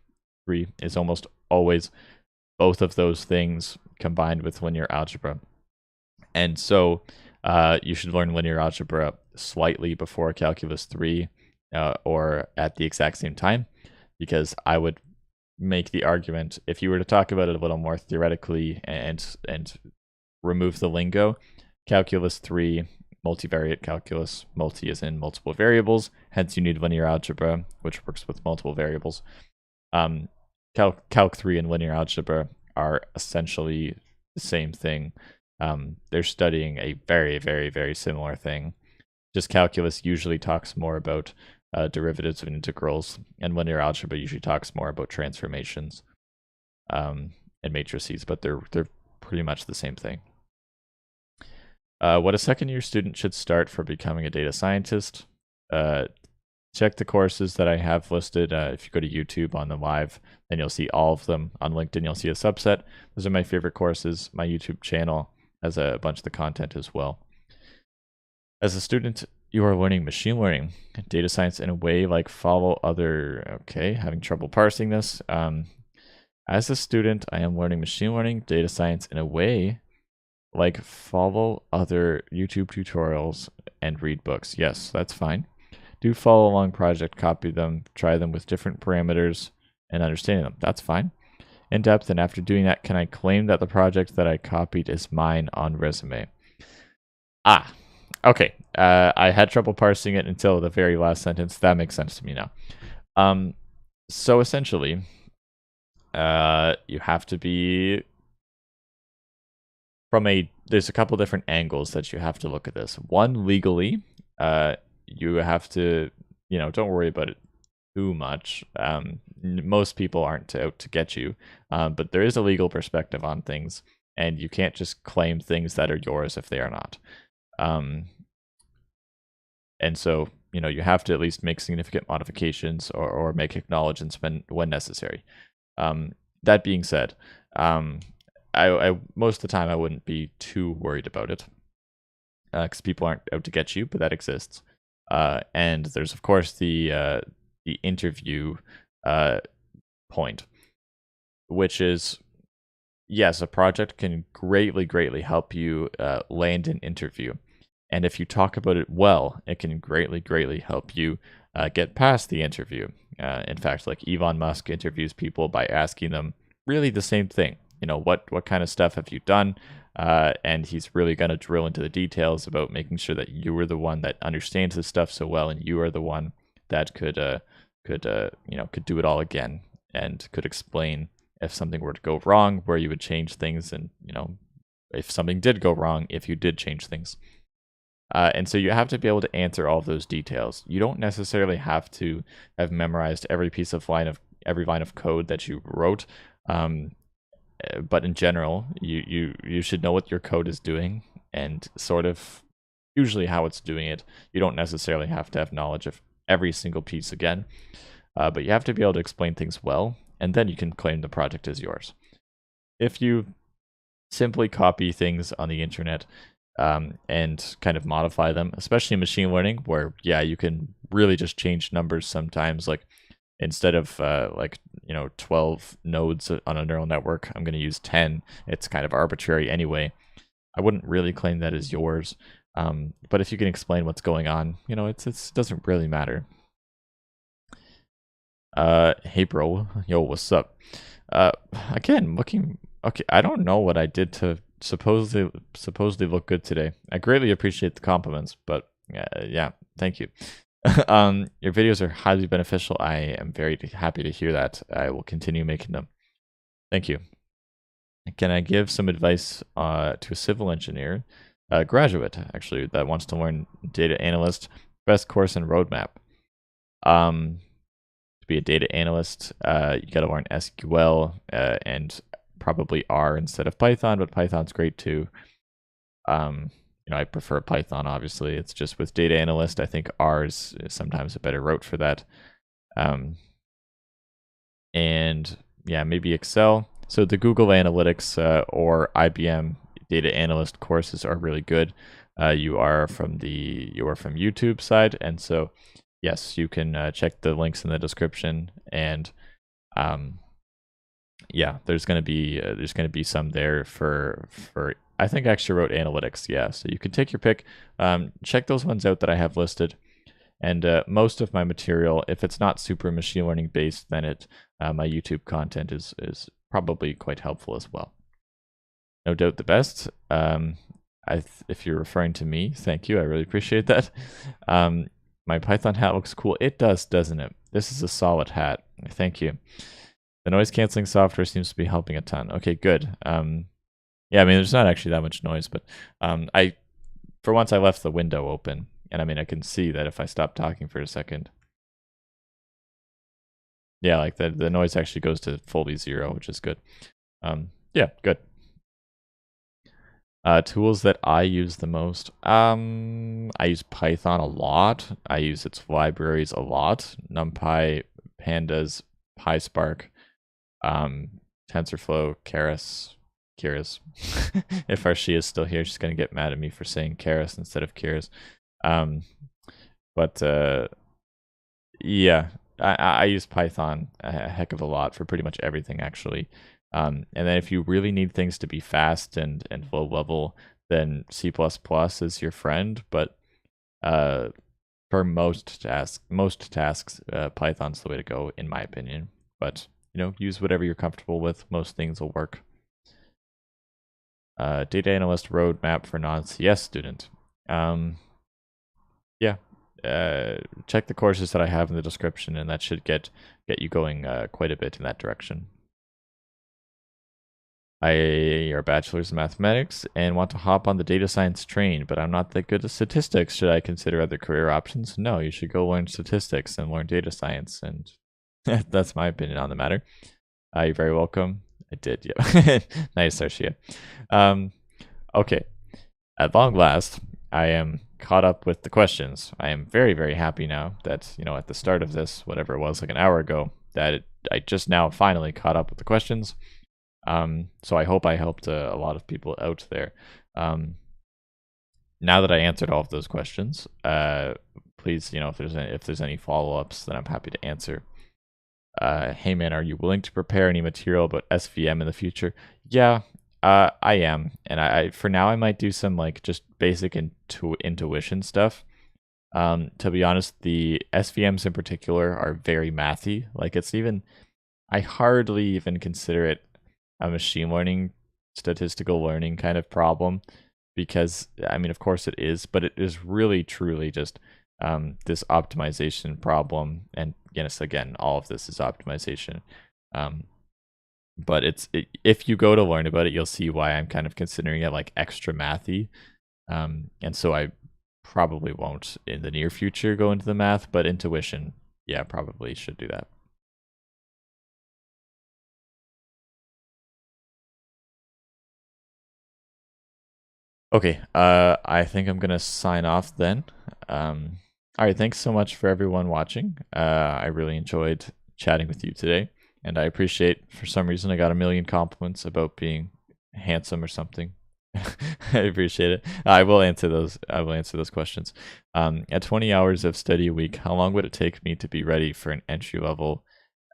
is almost always both of those things combined with linear algebra. And so you should learn linear algebra slightly before Calculus 3 or at the exact same time, because I would make the argument, if you were to talk about it a little more theoretically and remove the lingo, Calculus 3, multivariate calculus, multi is in multiple variables, hence you need linear algebra, which works with multiple variables. Calc 3 and linear algebra are essentially the same thing. They're studying a very, very, very similar thing. Just calculus usually talks more about derivatives and integrals, and linear algebra usually talks more about transformations and matrices, but they're pretty much the same thing. What a second-year student should start for becoming a data scientist. Check the courses that I have listed. If you go to YouTube on the live, then you'll see all of them. On LinkedIn, you'll see a subset. Those are my favorite courses. My YouTube channel has a bunch of the content as well. As a student, you are learning machine learning, data science in a way like follow other, okay, having trouble parsing this. As a student, I am learning machine learning, data science in a way like follow other YouTube tutorials and read books. Yes, that's fine. Do follow along project, copy them, try them with different parameters and understanding them. That's fine. In depth, and after doing that, can I claim that the project that I copied is mine on resume? Ah, okay. I had trouble parsing it until the very last sentence. That makes sense to me now. So essentially, you have to be there's a couple different angles that you have to look at this. One, legally, you have to, don't worry about it too much. Most people aren't out to get you, but there is a legal perspective on things, and you can't just claim things that are yours if they are not. And so, you have to at least make significant modifications or make acknowledgements when necessary. That being said, I most of the time I wouldn't be too worried about it because people aren't out to get you, but that exists. And there's of course the interview point, which is, yes, a project can greatly help you land an interview. And if you talk about it well, it can greatly help you get past the interview. In fact, like Elon Musk interviews people by asking them really the same thing. What kind of stuff have you done? And he's really going to drill into the details about making sure that you are the one that understands this stuff so well, and you are the one that could do it all again and could explain if something were to go wrong, where you would change things, and if something did go wrong, if you did change things. And so you have to be able to answer all of those details. You don't necessarily have to have memorized every line of code that you wrote. But in general, you should know what your code is doing and sort of usually how it's doing it. You don't necessarily have to have knowledge of every single piece again, but you have to be able to explain things well, and then you can claim the project is yours. If you simply copy things on the internet and kind of modify them, especially in machine learning, where you can really just change numbers sometimes, like instead of 12 nodes on a neural network, I'm going to use 10. It's kind of arbitrary anyway. I wouldn't really claim that as yours. But if you can explain what's going on, it doesn't really matter. Hey bro, yo, what's up? Again, okay, I don't know what I did to supposedly look good today. I greatly appreciate the compliments, but yeah, thank you. Your videos are highly beneficial. I am very happy to hear that. I will continue making them. Thank you. Can I give some advice to a civil engineer, graduate actually, that wants to learn data analyst, best course and roadmap? To be a data analyst, you got to learn SQL and probably R instead of Python, but Python's great too. I prefer Python, obviously. It's just with data analyst, I think R is sometimes a better route for that. And yeah, maybe Excel. So the Google Analytics or IBM data analyst courses are really good. You are from YouTube side, and so yes, you can check the links in the description, and yeah, there's gonna be some there for I think I actually wrote analytics, yeah. So you can take your pick. Check those ones out that I have listed. And most of my material, if it's not super machine learning based, then my YouTube content is probably quite helpful as well. No doubt the best. If you're referring to me, thank you. I really appreciate that. My Python hat looks cool. It does, doesn't it? This is a solid hat. Thank you. The noise canceling software seems to be helping a ton. Okay, good. Yeah, I mean, there's not actually that much noise, but for once I left the window open, and I mean, I can see that if I stop talking for a second, yeah, like the noise actually goes to fully zero, which is good. Yeah, good. Tools that I use the most. I use Python a lot. I use its libraries a lot. NumPy, Pandas, PySpark, TensorFlow, Keras. If Arshia is still here, she's going to get mad at me for saying Keras instead of Keras. But yeah, I use Python a heck of a lot for pretty much everything, actually. And then if you really need things to be fast and low level, then C++ is your friend. But for most tasks, Python's the way to go, in my opinion. But use whatever you're comfortable with. Most things will work. Data analyst roadmap for non-CS student. Yeah, check the courses that I have in the description, and that should get you going quite a bit in that direction. I are a bachelor's in mathematics and want to hop on the data science train, but I'm not that good at statistics. Should I consider other career options? No, you should go learn statistics and learn data science, and that's my opinion on the matter. You're very welcome. I did, yeah. Nice, Arshia. Okay, at long last, I am caught up with the questions. I am very, very happy now that, at the start of this, whatever it was, like an hour ago, that I just now finally caught up with the questions. So I hope I helped a lot of people out there. Now that I answered all of those questions, please, if there's any follow-ups, then I'm happy to answer. Hey man, are you willing to prepare any material about SVM in the future? Yeah, I am, and I for now I might do some like just basic intuition stuff. To be honest, the SVMs in particular are very mathy. Like I hardly even consider it a machine learning, statistical learning kind of problem, because I mean, of course it is, but it is really truly just this optimization problem. And yes, again, all of this is optimization. But if you go to learn about it, you'll see why I'm kind of considering it like extra mathy. And so I probably won't in the near future go into the math, but intuition, yeah, probably should do that. Okay, I think I'm gonna sign off then. All right, thanks so much for everyone watching. I really enjoyed chatting with you today, and I appreciate, for some reason, I got a million compliments about being handsome or something. I appreciate it. I will answer those. I will answer those questions. At 20 hours of study a week, how long would it take me to be ready for an entry level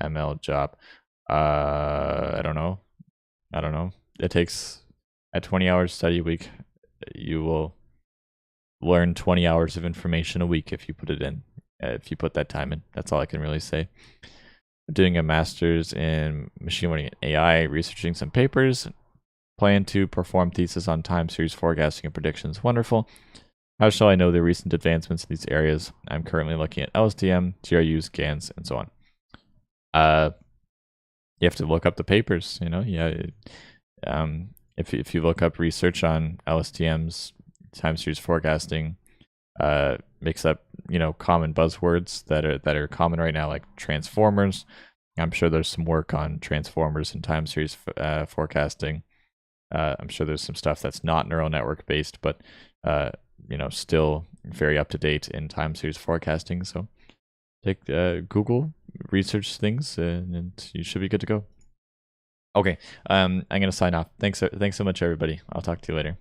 ML job? I don't know. I don't know. It takes at 20 hours study a week. You will learn 20 hours of information a week if you put it in, if you put that time in. That's all I can really say. Doing a master's in machine learning and AI, researching some papers, plan to perform thesis on time series forecasting and predictions. Wonderful. How shall I know the recent advancements in these areas? I'm currently looking at LSTM, GRUs, GANs, and so on. You have to look up the papers, yeah. If you look up research on LSTM's time series forecasting, mix up common buzzwords that are common right now, like transformers. I'm sure there's some work on transformers and time series forecasting. I'm sure there's some stuff that's not neural network based, but still very up to date in time series forecasting. So take Google, research things, and you should be good to go. Okay, I'm gonna sign off. Thanks so much, everybody. I'll talk to you later.